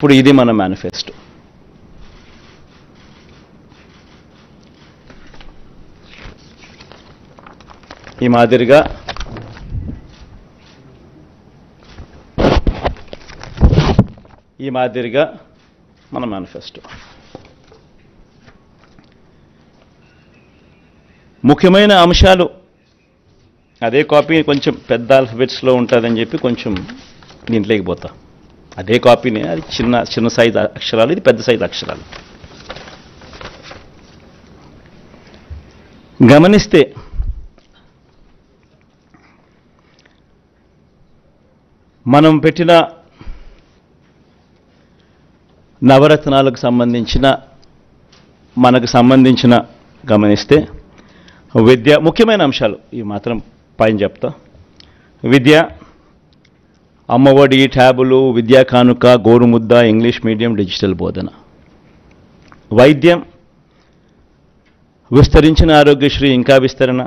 ఇప్పుడు ఇది మన మేనిఫెస్టో. ఈ మాదిరిగా మన మేనిఫెస్టో. ముఖ్యమైన అంశాలు అదే కాపీ కొంచెం పెద్ద ఆల్ఫబెట్స్లో ఉంటుందని చెప్పి కొంచెం దీంట్లోకి పోతా. అదే కాపీనే, అది చిన్న సైజు అక్షరాలు, ఇది పెద్ద సైజు అక్షరాలు. గమనిస్తే మనం పెట్టిన నవరత్నాలకు సంబంధించిన గమనిస్తే విద్య ముఖ్యమైన అంశాలు ఈ మాత్రం పైన చెప్తా. విద్య, అమ్మఒడి, ట్యాబులు, విద్యా కానుక, గోరుముద్ద, ఇంగ్లీష్ మీడియం, డిజిటల్ బోధన. వైద్యం, విస్తరించిన ఆరోగ్యశ్రీ ఇంకా విస్తరణ,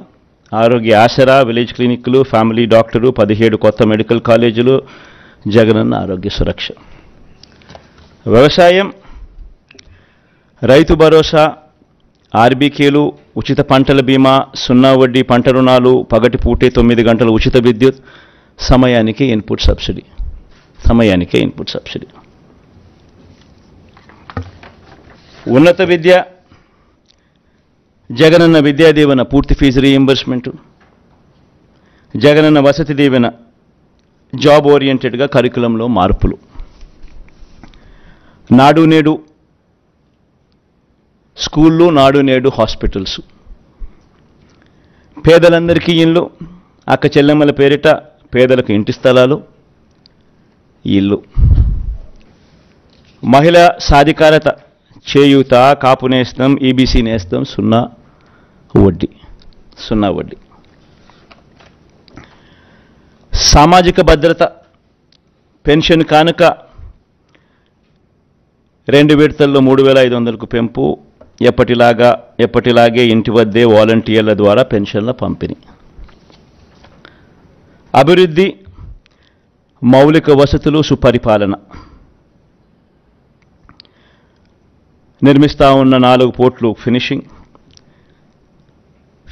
ఆరోగ్య ఆసరా, విలేజ్ క్లినిక్లు, ఫ్యామిలీ డాక్టరు, 17 కొత్త మెడికల్ కాలేజీలు, జగనన్న ఆరోగ్య సురక్ష. వ్యవసాయం, రైతు భరోసా, ఆర్బీకేలు, ఉచిత పంటల బీమా, 0 వడ్డీ పంట రుణాలు, పగటి పూటే 9 గంటల ఉచిత విద్యుత్, సమయానికే ఇన్పుట్ సబ్సిడీ. ఉన్నత విద్య, జగనన్న విద్యా దీవెన, పూర్తి fee reimbursement, Jagananna Vasathi Deevena, job ఓరియంటెడ్గా కరికులంలో మార్పులు, నాడు నేడు స్కూళ్ళు, నాడు నేడు హాస్పిటల్స్, పేదలందరికీ ఇళ్ళు, అక్క చెల్లెమ్మల పేరిట పేదలకు ఇంటి స్థలాలు, ఇల్లు, మహిళా సాధికారత, చేయూత, కాపు నేస్తం, ఈబీసీ నేస్తం, 0 వడ్డీ. సామాజిక భద్రత, పెన్షన్ కానుక 2 విడతల్లో 3,500కు పెంపు, ఎప్పటిలాగే ఇంటి వద్దే వాలంటీర్ల ద్వారా పెన్షన్ల పంపిణీ. అభివృద్ధి, మౌలిక వసతులు, సుపరిపాలన. నిర్మిస్తా ఉన్న 4 పోర్ట్లు ఫినిషింగ్,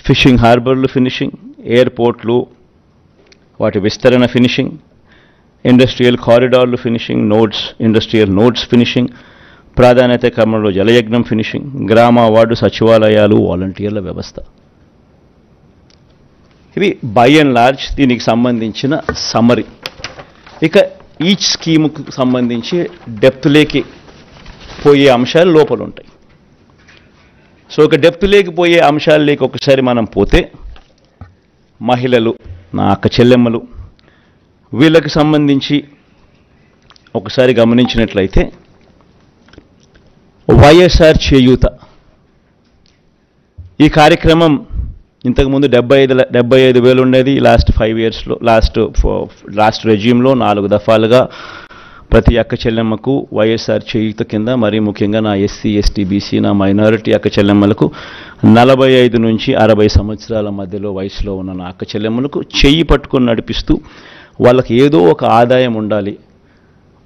ఫిషింగ్ హార్బర్లు ఫినిషింగ్, ఎయిర్పోర్ట్లు వాటి విస్తరణ ఫినిషింగ్, ఇండస్ట్రియల్ కారిడార్లు ఫినిషింగ్, ఇండస్ట్రియల్ నోడ్స్ ఫినిషింగ్, ప్రాధాన్యత క్రమంలో జలయజ్ఞం ఫినిషింగ్, గ్రామ వార్డు సచివాలయాలు, వాలంటీర్ల వ్యవస్థ. ఇవి బై అండ్ లార్జ్ దీనికి సంబంధించిన సమ్మరీ. ఇక ఈచ్ స్కీముకు సంబంధించి డెప్త్లోకి పోయే అంశాలు లోపల ఉంటాయి. సో ఒక డెప్త్లోకి పోయే అంశాలలోకి ఒకసారి మనం పోతే, మహిళలు, నా అక్క చెల్లెమ్మలు, వీళ్ళకి సంబంధించి ఒకసారి గమనించినట్లయితే వైఎస్ఆర్ చేయూత ఈ కార్యక్రమం ఇంతకుముందు 75,000 ఉండేది. లాస్ట్ 5 ఇయర్స్లో లాస్ట్ రెజ్యూమ్లో 4 దఫాలుగా ప్రతి అక్క చెల్లెమ్మకు వైఎస్ఆర్ చేయూత కింద, మరీ ముఖ్యంగా నా ఎస్సీ, ఎస్టీ, బీసీ, నా మైనారిటీ అక్క చెల్లెమ్మలకు 45 నుంచి 60 సంవత్సరాల మధ్యలో వయసులో ఉన్న నా అక్క చెల్లెమ్మలకు చెయ్యి పట్టుకొని నడిపిస్తూ వాళ్ళకి ఏదో ఒక ఆదాయం ఉండాలి,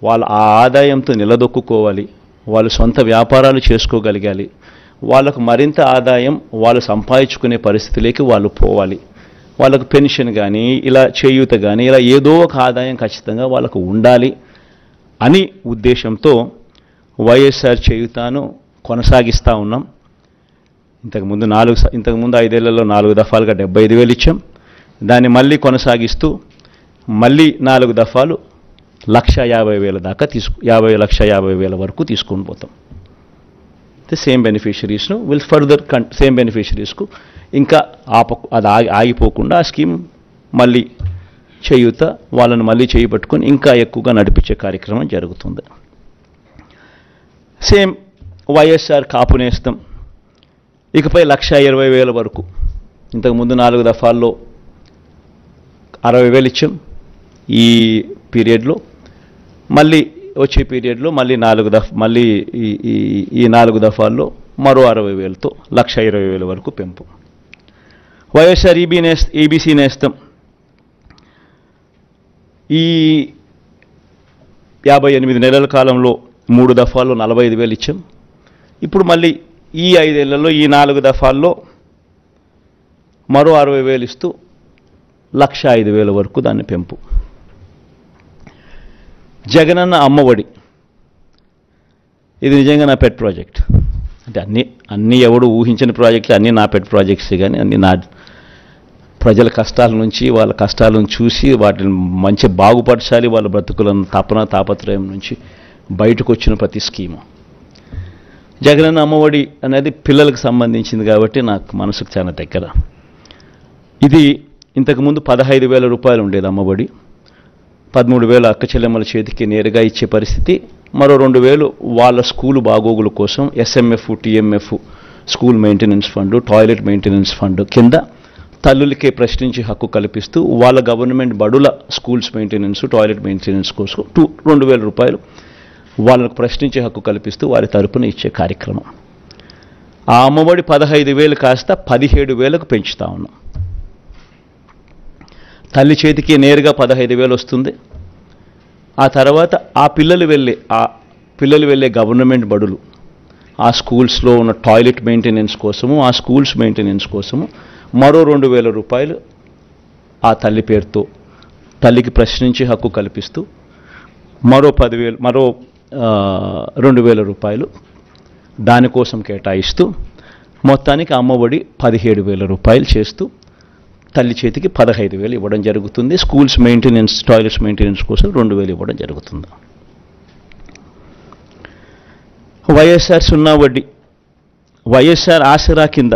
వాళ్ళ ఆ ఆదాయంతో నిలదొక్కుకోవాలి, వాళ్ళు సొంత వ్యాపారాలు చేసుకోగలగాలి, వాళ్ళకు మరింత ఆదాయం వాళ్ళు సంపాదించుకునే పరిస్థితిలోకి వాళ్ళు పోవాలి, వాళ్ళకు పెన్షన్ కానీ ఇలా చేయూత కానీ ఇలా ఏదో ఒక ఆదాయం ఖచ్చితంగా వాళ్ళకు ఉండాలి అని ఉద్దేశంతో వైఎస్ఆర్ చేయూతను కొనసాగిస్తూ ఉన్నాం. ఇంతకుముందు 5 ఏళ్లలో 4 దఫాలుగా 75,000 ఇచ్చాం. దాన్ని మళ్ళీ కొనసాగిస్తూ మళ్ళీ 4 దఫాలు 1,50,000 దాకా 1,50,000 వరకు తీసుకొని పోతాం. సేమ్ బెనిఫిషరీస్ను సేమ్ బెనిఫిషరీస్కు ఇంకా అది ఆగిపోకుండా ఆ స్కీమ్ మళ్ళీ చేయూత వాళ్ళను మళ్ళీ చేయబట్టుకొని ఇంకా ఎక్కువగా నడిపించే కార్యక్రమం జరుగుతుంది. సేమ్ వైఎస్ఆర్ కాపు నేస్తం ఇకపై 1,20,000 వరకు. ఇంతకుముందు 4 దఫాల్లో 60,000 ఇచ్చాం. ఈ పీరియడ్లో మళ్ళీ వచ్చే పీరియడ్లో మళ్ళీ ఈ 4 దఫాల్లో మరో 60,000తో 1,20,000 వరకు పెంపు. వైఎస్ఆర్ ఈబీసీ నేస్తం ఈ 58 నెలల కాలంలో 3 దఫాల్లో 45,000 ఇచ్చాం. ఇప్పుడు మళ్ళీ ఈ 5 ఏళ్లలో ఈ 4 దఫాల్లో మరో 60,000 ఇస్తూ 1,05,000 వరకు దాన్ని పెంపు. జగనన్న అమ్మఒడి, ఇది నిజంగా నా పెట్ ప్రాజెక్ట్. అంటే అన్నీ ఎవడు ఊహించిన ప్రాజెక్టులు, అన్నీ నా పెట్ ప్రాజెక్ట్స్. కానీ అన్నీ నా ప్రజల కష్టాల నుంచి, వాళ్ళ కష్టాలను చూసి వాటిని మంచి బాగుపరచాలి, వాళ్ళ బ్రతుకులను తాపత్రయం నుంచి బయటకు వచ్చిన ప్రతి స్కీము. జగనన్న అమ్మఒడి అనేది పిల్లలకు సంబంధించింది కాబట్టి నాకు మనసుకు చాలా దగ్గర. ఇది ఇంతకుముందు 15,000 రూపాయలు ఉండేది అమ్మఒడి. 13,000 అక్క చెల్లెమ్మల చేతికి నేరుగా ఇచ్చే పరిస్థితి. మరో 2,000 వాళ్ళ స్కూలు బాగోగుల కోసం SMF, TMF, school maintenance fund, toilet maintenance fund కింద తల్లులకే ప్రశ్నించి హక్కు కల్పిస్తూ వాళ్ళ గవర్నమెంట్ బడుల స్కూల్స్ మెయింటెనెన్స్, టాయిలెట్ మెయింటెనెన్స్ కోసం 2,000 రూపాయలు వాళ్ళకు ప్రశ్నించే హక్కు కల్పిస్తూ వారి తరపున ఇచ్చే కార్యక్రమం. ఆ అమ్మఒడి 15,000 కాస్త 17,000కు పెంచుతా ఉన్నాం. తల్లి చేతికి నేరుగా 15,000 వస్తుంది. ఆ తర్వాత ఆ పిల్లలు వెళ్ళే గవర్నమెంట్ బడులు, ఆ స్కూల్స్లో ఉన్న టాయిలెట్ మెయింటెనెన్స్ కోసము, ఆ స్కూల్స్ మెయింటెనెన్స్ కోసము మరో 2,000 రూపాయలు ఆ తల్లి పేరుతో తల్లికి ప్రశ్నించే హక్కు కల్పిస్తూ మరో 2,000 రూపాయలు దానికోసం కేటాయిస్తూ మొత్తానికి అమ్మఒడి 17,000 రూపాయలు చేస్తూ తల్లి చేతికి 15,000 ఇవ్వడం జరుగుతుంది. స్కూల్స్ మెయింటెనెన్స్, టాయిలెట్స్ మెయింటెనెన్స్ కోసం 2,000 ఇవ్వడం జరుగుతుంది. వైఎస్ఆర్ సున్నా వడ్డీ, వైఎస్ఆర్ ఆసరా కింద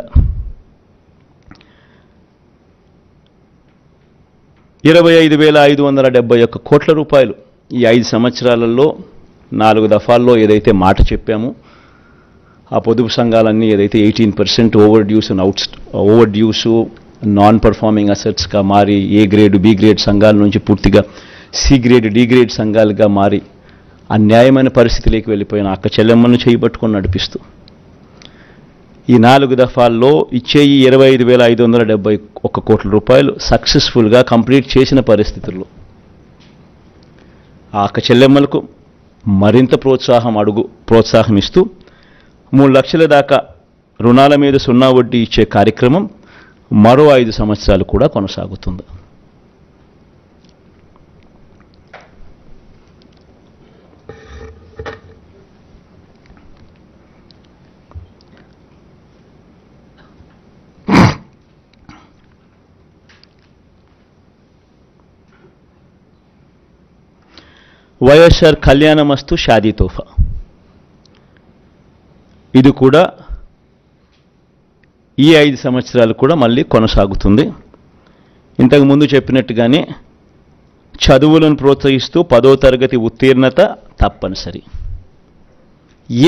25,571 కోట్ల రూపాయలు ఈ 5 సంవత్సరాలలో 4 దఫాల్లో ఏదైతే మాట చెప్పామో, ఆ పొదుపు సంఘాలన్నీ ఏదైతే 18% ఓవర్ డ్యూసు నాన్ పర్ఫార్మింగ్ అసెట్స్గా మారి ఏ గ్రేడ్, బి గ్రేడ్ సంఘాల నుంచి పూర్తిగా సి గ్రేడ్, డి గ్రేడ్ సంఘాలుగా మారి అన్యాయమైన పరిస్థితిలోకి వెళ్ళిపోయిన అక్క చెల్లెమ్మలను చేయబట్టుకొని నడిపిస్తూ ఈ 4 దఫాల్లో ఇచ్చే ఈ 25,571 కోట్ల రూపాయలు సక్సెస్ఫుల్గా కంప్లీట్ చేసిన పరిస్థితుల్లో ఆ అక్క చెల్లెమ్మలకు మరింత ప్రోత్సాహం ఇస్తూ 3 లక్షల దాకా రుణాల మీద సున్నా వడ్డీ ఇచ్చే కార్యక్రమం మరో 5 సంవత్సరాలు కూడా కొనసాగుతుంది. వైఎస్ఆర్ కళ్యాణమస్తు షాదీ తోఫా, ఇది కూడా ఈ 5 సంవత్సరాలు కూడా మళ్ళీ కొనసాగుతుంది. ఇంతకుముందు చెప్పినట్టుగానే చదువులను ప్రోత్సహిస్తూ 10వ తరగతి ఉత్తీర్ణత తప్పనిసరి.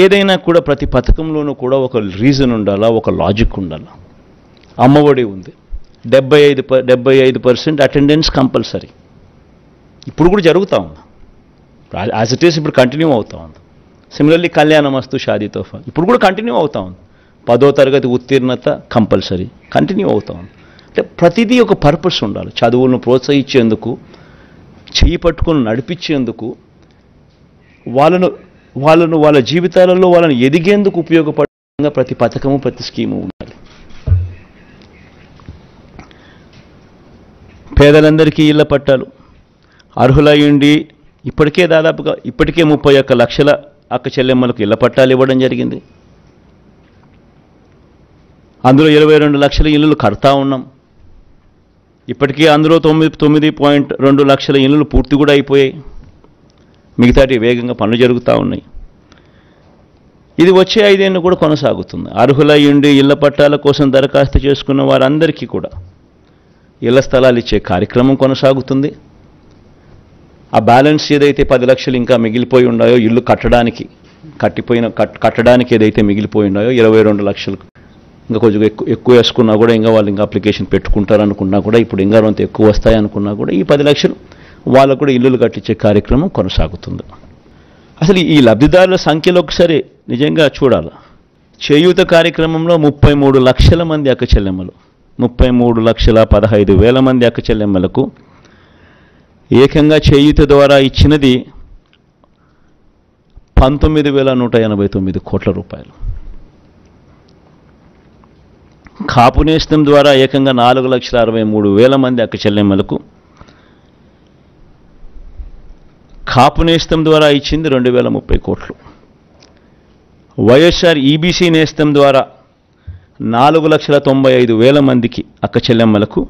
ఏదైనా కూడా ప్రతి పథకంలోనూ కూడా ఒక రీజన్ ఉండాలా, ఒక లాజిక్ ఉండాలా. అమ్మఒడి ఉంది, 75% అటెండెన్స్ కంపల్సరీ. ఇప్పుడు కూడా జరుగుతూ ఉంది, యాజ్ ఇట్ ఈస్ ఇప్పుడు కంటిన్యూ అవుతూ ఉంది. సిమిలర్లీ కళ్యాణమస్తు షాదీ తోఫా ఇప్పుడు కూడా కంటిన్యూ అవుతూ ఉంది. 10వ తరగతి ఉత్తీర్ణత కంపల్సరీ కంటిన్యూ అవుతూ ఉంది. అంటే ప్రతిదీ ఒక పర్పస్ ఉండాలి. చదువులను ప్రోత్సహించేందుకు, చేయి పట్టుకొని నడిపించేందుకు, వాళ్ళ జీవితాలలో వాళ్ళని ఎదిగేందుకు ఉపయోగపడే ప్రతి పథకము, ప్రతి స్కీము ఉండాలి. పేదలందరికీ ఇళ్ల పట్టాలు అర్హులయ్యుండి ఇప్పటికే 31 లక్షల అక్క చెల్లెమ్మలకు ఇళ్ల పట్టాలు ఇవ్వడం జరిగింది. అందులో 22 లక్షల ఇళ్ళు కడతా ఉన్నాం. ఇప్పటికీ అందులో 9.2 లక్షల ఇళ్ళు పూర్తి కూడా అయిపోయాయి. మిగతాటి వేగంగా పనులు జరుగుతూ ఉన్నాయి. ఇది వచ్చే 5 ఏళ్ళు కూడా కొనసాగుతుంది. అర్హులయ్యుండి ఇళ్ల పట్టాల కోసం దరఖాస్తు చేసుకున్న వారందరికీ కూడా ఇళ్ల స్థలాలు ఇచ్చే కార్యక్రమం కొనసాగుతుంది. ఆ బ్యాలెన్స్ ఏదైతే 10 లక్షలు ఇంకా మిగిలిపోయి ఉన్నాయో ఇల్లు కట్టడానికి ఏదైతే మిగిలిపోయి ఉన్నాయో 22 లక్షలు ఇంకా కొంచెం ఎక్కువ వేసుకున్నా కూడా ఇంకా వాళ్ళు ఇంకా అప్లికేషన్ పెట్టుకుంటారనుకున్నా కూడా ఇప్పుడు ఇంకా అంత ఎక్కువ వస్తాయనుకున్నా కూడా ఈ 10 లక్షలు వాళ్ళకు కూడా ఇల్లులు కట్టించే కార్యక్రమం కొనసాగుతుంది. అసలు ఈ లబ్ధిదారుల సంఖ్యలో ఒకసారి నిజంగా చూడాలి. చేయూత కార్యక్రమంలో 33 లక్షల మంది అక్క చెల్లెమ్మలు, 33,15,000 మంది అక్క చెల్లెమ్మలకు ఏకంగా చేయూత ద్వారా ఇచ్చినది 19,189 కోట్ల రూపాయలు. కాపు నేస్తం ద్వారా ఏకంగా 4,63,000 మంది అక్క చెల్లెమ్మలకు కాపు నేస్తం ద్వారా ఇచ్చింది 2,030 కోట్లు. వైఎస్ఆర్ ఈబీసీ నేస్తం ద్వారా 4,95,000 మందికి అక్క చెల్లెమ్మలకు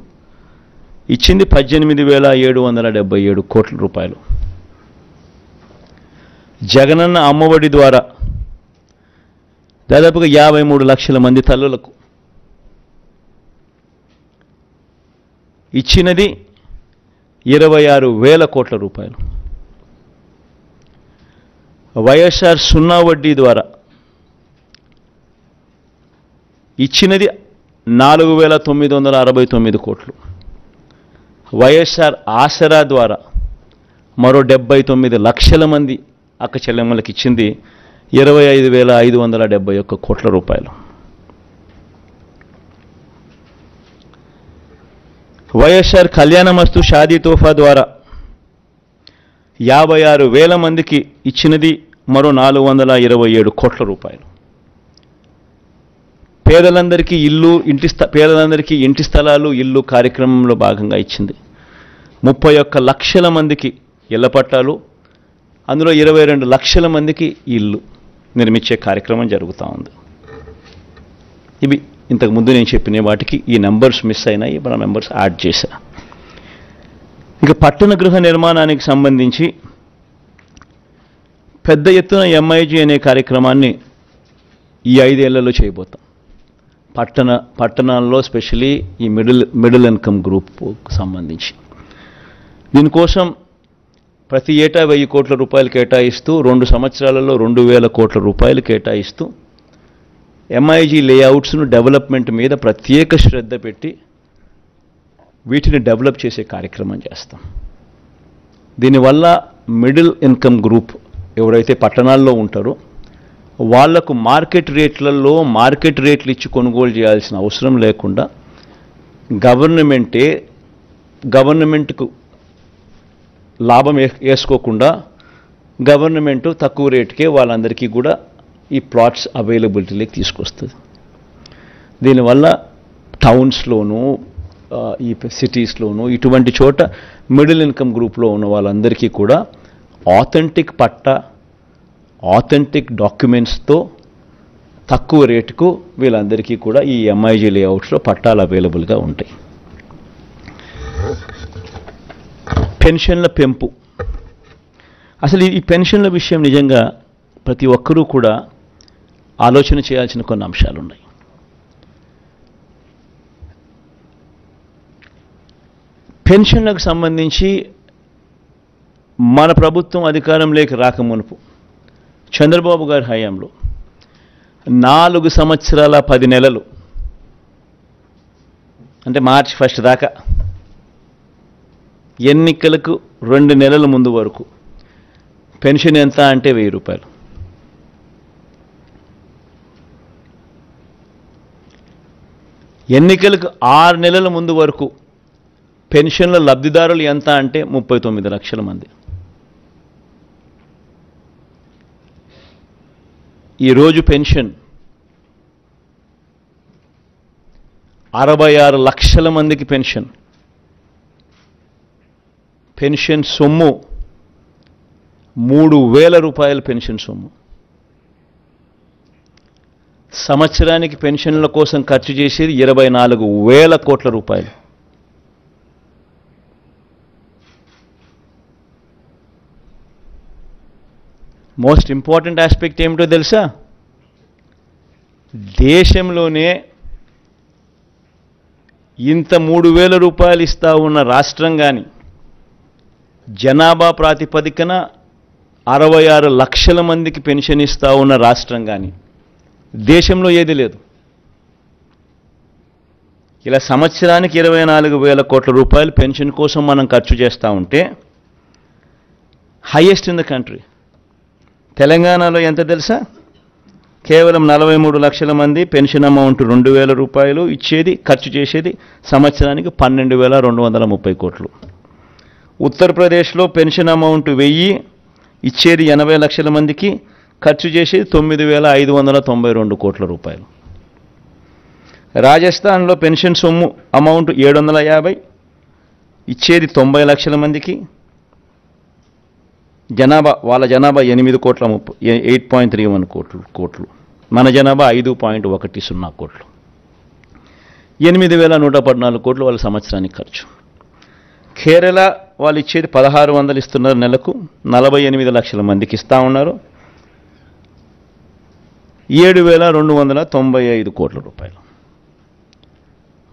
ఇచ్చింది 18,777 కోట్ల రూపాయలు. జగనన్న అమ్మఒడి ద్వారా దాదాపుగా 53 లక్షల మంది తల్లులకు ఇచ్చినది 26,000 కోట్ల రూపాయలు. వైఎస్ఆర్ సున్నా వడ్డీ ద్వారా ఇచ్చినది 4,969 కోట్లు. వైఎస్ఆర్ ఆసరా ద్వారా మరో 79 లక్షల మంది అక్క చెల్లెమ్మలకు ఇచ్చింది 25,571 కోట్ల రూపాయలు. వైఎస్ఆర్ కళ్యాణమస్తు షాదీ తోఫా ద్వారా 56,000 మందికి ఇచ్చినది మరో 427 కోట్ల రూపాయలు. పేదలందరికీ ఇంటి స్థలాలు ఇల్లు కార్యక్రమంలో భాగంగా ఇచ్చింది 31 లక్షల మందికి ఇళ్ల పట్టాలు, అందులో 22 లక్షల మందికి ఇల్లు నిర్మించే కార్యక్రమం జరుగుతూ ఉంది. ఇవి ఇంతకుముందు నేను చెప్పిన వాటికి ఈ నెంబర్స్ మిస్ అయినాయి, మన నెంబర్స్ యాడ్ చేశా. ఇక పట్టణ గృహ నిర్మాణానికి సంబంధించి పెద్ద ఎత్తున ఎంఐజీ అనే కార్యక్రమాన్ని ఈ 5 ఏళ్లలో చేయబోతాం. పట్టణాల్లో స్పెషలీ ఈ మిడిల్ ఇన్కమ్ గ్రూప్కు సంబంధించి దీనికోసం ప్రతి ఏటా 1,000 కోట్ల రూపాయలు కేటాయిస్తూ 2 సంవత్సరాలలో 2,000 కోట్ల రూపాయలు కేటాయిస్తూ ఎంఐజీ లేఅవుట్స్ను డెవలప్మెంట్ మీద ప్రత్యేక శ్రద్ధ పెట్టి వీటిని డెవలప్ చేసే కార్యక్రమం చేస్తాం. దీనివల్ల మిడిల్ ఇన్కమ్ గ్రూప్ ఎవరైతే పట్టణాల్లో ఉంటారో వాళ్లకు మార్కెట్ రేట్లు ఇచ్చి కొనుగోలు చేయాల్సిన అవసరం లేకుండా గవర్నమెంట్కు లాభం వేసుకోకుండా గవర్నమెంట్ తక్కువ రేటుకే వాళ్ళందరికీ కూడా ఈ ప్లాట్స్ అవైలబిలిటీలోకి తీసుకొస్తుంది. దీనివల్ల టౌన్స్లోనూ ఈ సిటీస్లోనూ ఇటువంటి చోట మిడిల్ ఇన్కమ్ గ్రూప్లో ఉన్న వాళ్ళందరికీ కూడా ఆథెంటిక్ డాక్యుమెంట్స్తో తక్కువ రేటుకు వీళ్ళందరికీ కూడా ఈ ఎంఐజీ లేఅవుట్స్లో పట్టాలు అవైలబుల్గా ఉంటాయి. పెన్షన్ల పెంపు, అసలు ఈ పెన్షన్ల విషయం నిజంగా ప్రతి ఒక్కరూ కూడా ఆలోచన చేయాల్సిన కొన్ని అంశాలు ఉన్నాయి. పెన్షన్లకు సంబంధించి మన ప్రభుత్వం అధికారంలోకి రాకమునుపు చంద్రబాబు గారి హయాంలో 4 సంవత్సరాల 10 నెలలు అంటే మార్చి 1 దాకా ఎన్నికలకు 2 నెలల ముందు వరకు పెన్షన్ ఎంత అంటే 1,000 రూపాయలు. ఎన్నికలకు 6 నెలల ముందు వరకు పెన్షన్ల లబ్ధిదారులు ఎంత అంటే 39 లక్షల మంది. ఈరోజు పెన్షన్ 66 లక్షల మందికి పెన్షన్ సొమ్ము 3,000 రూపాయల పెన్షన్ సొమ్ము. సంవత్సరానికి పెన్షన్ల కోసం ఖర్చు చేసేది 24,000 కోట్ల రూపాయలు. మోస్ట్ ఇంపార్టెంట్ ఆస్పెక్ట్ ఏమిటో తెలుసా? దేశంలోనే ఇంత 3,000 రూపాయలు ఇస్తా ఉన్న రాష్ట్రం కానీ, జనాభా ప్రాతిపదికన 66 లక్షల మందికి పెన్షన్ ఇస్తా ఉన్న రాష్ట్రం కానీ దేశంలో ఏది లేదు. ఇలా సంవత్సరానికి 24,000 కోట్ల రూపాయలు పెన్షన్ కోసం మనం ఖర్చు చేస్తూ ఉంటే హైయెస్ట్ ఇన్ ద కంట్రీ. తెలంగాణలో ఎంత తెలుసా? కేవలం 43 లక్షల మంది పెన్షన్ అమౌంట్ 2,000 రూపాయలు ఇచ్చేది, ఖర్చు చేసేది సంవత్సరానికి 12,230 కోట్లు. ఉత్తరప్రదేశ్లో పెన్షన్ అమౌంట్ 1,000 ఇచ్చేది 80 లక్షల మందికి, ఖర్చు చేసేది 9,592 కోట్ల రూపాయలు. రాజస్థాన్లో పెన్షన్ సొమ్ము అమౌంట్ 750, ఇచ్చేది 90 లక్షల మందికి. వాళ్ళ జనాభా 8.31 కోట్లు, మన జనాభా 5.10 కోట్లు. 8,114 కోట్లు వాళ్ళ సంవత్సరానికి ఖర్చు. కేరళ వాళ్ళు ఇచ్చేది 1,600 ఇస్తున్నారు నెలకు, 48 లక్షల మందికి ఇస్తూ ఉన్నారు, 7,295 కోట్ల రూపాయలు.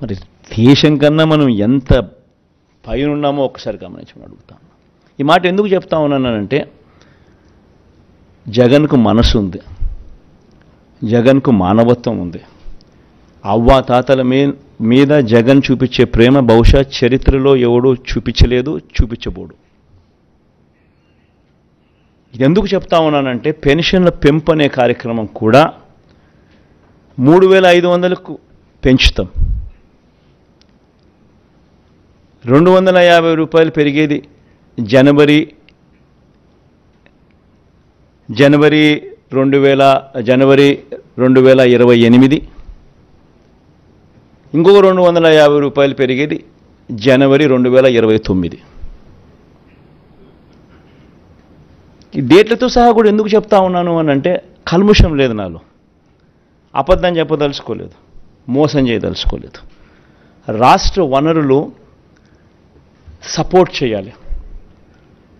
మరి దేశం కన్నా మనం ఎంత పైన ఉన్నామో ఒకసారి గమనించమని అడుగుతాం. ఈ మాట ఎందుకు చెప్తా ఉన్నానంటే, జగన్కు మనసు ఉంది, జగన్కు మానవత్వం ఉంది. అవ్వాతాతల మీద జగన్ చూపించే ప్రేమ బహుశా చరిత్రలో ఎవడూ చూపించలేదు, చూపించబోడు. ఇది ఎందుకు చెప్తా ఉన్నానంటే, పెన్షన్ల పెంపు అనే కార్యక్రమం కూడా 3,500కు పెంచుతాం. 250 రూపాయలు పెరిగేది జనవరి 2028, ఇంకొక 250 రూపాయలు పెరిగేది జనవరి 2029. ఈ డేట్లతో సహా కూడా ఎందుకు చెప్తా ఉన్నాను అని అంటే, కల్ముషం లేదు నాలో, అబద్ధం చెప్పదలుచుకోలేదు, మోసం చేయదలుచుకోలేదు. రాష్ట్ర వనరులు సపోర్ట్ చేయాలి.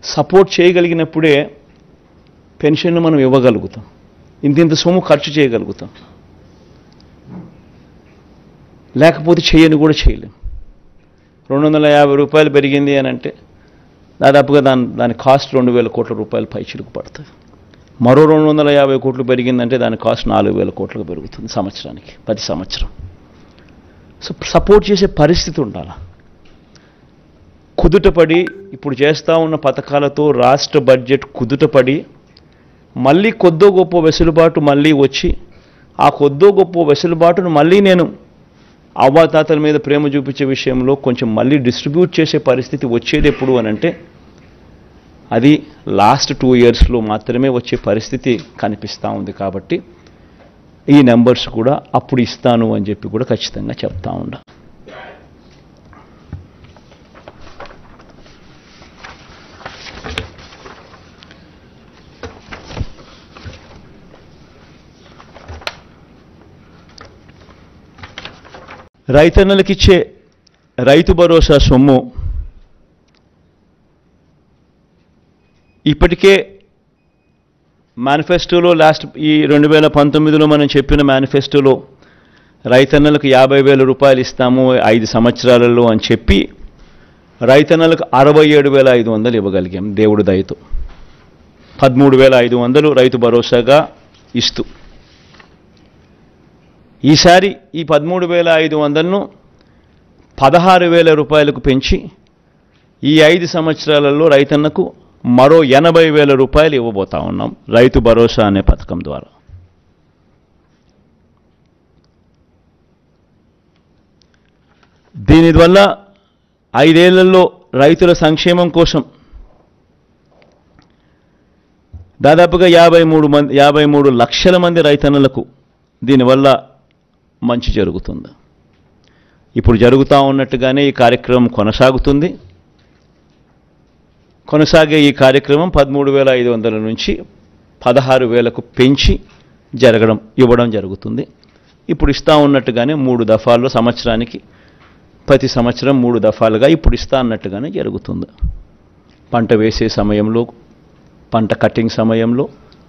సపోర్ట్ చేయగలిగినప్పుడే పెన్షన్ను మనం ఇవ్వగలుగుతాం, ఇంత సొమ్ము ఖర్చు చేయగలుగుతాం. లేకపోతే చేయని కూడా చేయలేం. 250 రూపాయలు పెరిగింది అని అంటే దాదాపుగా దాని కాస్ట్ 2,000 కోట్ల రూపాయలు పైచిలుకు పడుతుంది. మరో 250 కోట్లు పెరిగిందంటే దాని కాస్ట్ 4,000 కోట్లకు పెరుగుతుంది సంవత్సరానికి, ప్రతి సంవత్సరం. సో సపోర్ట్ చేసే పరిస్థితి ఉండాలి. కుదుటపడి ఇప్పుడు చేస్తూ ఉన్న పథకాలతో రాష్ట్ర బడ్జెట్ కుదుటపడి మళ్ళీ కొద్దో గొప్ప వెసులుబాటు మళ్ళీ వచ్చి, ఆ కొద్దో గొప్ప వెసులుబాటును మళ్ళీ నేను అవ్వాతాతల మీద ప్రేమ చూపించే విషయంలో కొంచెం మళ్ళీ డిస్ట్రిబ్యూట్ చేసే పరిస్థితి వచ్చేది ఎప్పుడు అని అంటే, అది లాస్ట్ 2 ఇయర్స్లో మాత్రమే వచ్చే పరిస్థితి కనిపిస్తూ ఉంది. కాబట్టి ఈ నెంబర్స్ కూడా అప్పుడు ఇస్తాను అని చెప్పి కూడా ఖచ్చితంగా చెప్తా ఉండా. రైతన్నలకిచ్చే రైతు భరోసా సొమ్ము ఇప్పటికే మేనిఫెస్టోలో ఈ 2019లో మనం చెప్పిన మేనిఫెస్టోలో రైతన్నలకు 50,000 రూపాయలు ఇస్తాము 5 సంవత్సరాలలో అని చెప్పి రైతన్నలకు 67,500 ఇవ్వగలిగాం దేవుడి దయతో. 13,500 రైతు భరోసాగా ఇస్తూ, ఈసారి ఈ 13,500ను 16,000 రూపాయలకు పెంచి ఈ 5 సంవత్సరాలలో రైతన్నకు మరో 80,000 రూపాయలు ఇవ్వబోతా ఉన్నాం రైతు భరోసా అనే పథకం ద్వారా. దీనివల్ల 5 ఏళ్లలో రైతుల సంక్షేమం కోసం దాదాపుగా 53 లక్షల మంది రైతన్నలకు దీనివల్ల మంచి జరుగుతుంది. ఇప్పుడు జరుగుతూ ఉన్నట్టుగానే ఈ కార్యక్రమం కొనసాగుతుంది. కొనసాగే ఈ కార్యక్రమం 13,500 నుంచి 16,000కు పెంచి ఇవ్వడం జరుగుతుంది. ఇప్పుడు ఇస్తా ఉన్నట్టుగానే 3 దఫాల్లో సంవత్సరానికి, ప్రతి సంవత్సరం 3 దఫాలుగా ఇప్పుడు ఇస్తా అన్నట్టుగానే జరుగుతుంది. పంట వేసే సమయంలో, పంట కటింగ్ సమయంలో,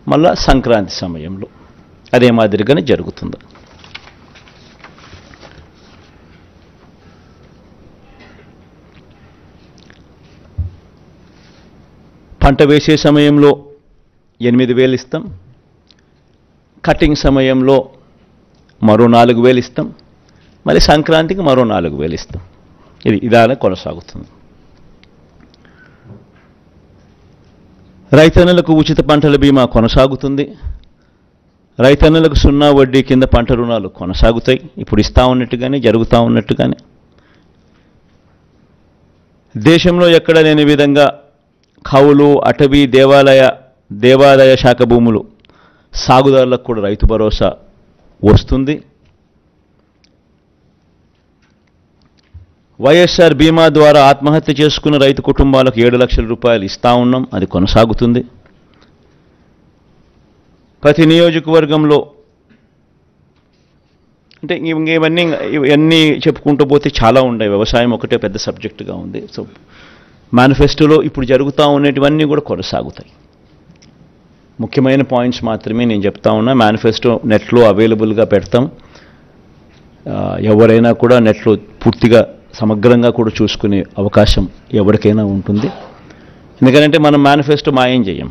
మళ్ళా సంక్రాంతి సమయంలో అదే మాదిరిగానే జరుగుతుంది. పంట వేసే సమయంలో 8,000 ఇస్తాం, కటింగ్ సమయంలో మరో 4,000 ఇస్తాం, మళ్ళీ సంక్రాంతికి మరో 4,000 ఇస్తాం. ఇదానే కొనసాగుతుంది. రైతన్నలకు ఉచిత పంటల బీమా కొనసాగుతుంది. రైతన్నలకు 0 వడ్డీ కింద పంట రుణాలు కొనసాగుతాయి. ఇప్పుడు ఇస్తా ఉన్నట్టుగానే, జరుగుతూ ఉన్నట్టుగానే. దేశంలో ఎక్కడ లేని విధంగా కౌలు, అటవీ, దేవాదాయ శాఖ భూములు సాగుదారులకు కూడా రైతు భరోసా వస్తుంది. వైఎస్ఆర్ బీమా ద్వారా ఆత్మహత్య చేసుకున్న రైతు కుటుంబాలకు 7 లక్షల రూపాయలు ఇస్తా ఉన్నాం, అది కొనసాగుతుంది. ప్రతి నియోజకవర్గంలో అంటే ఇవన్నీ చెప్పుకుంటూ పోతే చాలా ఉన్నాయి. వ్యవసాయం ఒకటే పెద్ద సబ్జెక్టుగా ఉంది. సో మేనిఫెస్టోలో ఇప్పుడు జరుగుతూ ఉండేటివన్నీ కూడా కొనసాగుతాయి. ముఖ్యమైన పాయింట్స్ మాత్రమే నేను చెప్తా ఉన్నా. మేనిఫెస్టో నెట్లో అవైలబుల్గా పెడతాం. ఎవరైనా కూడా నెట్లో పూర్తిగా సమగ్రంగా కూడా చూసుకునే అవకాశం ఎవరికైనా ఉంటుంది. ఎందుకంటే మనం మేనిఫెస్టో మాయం చేయం.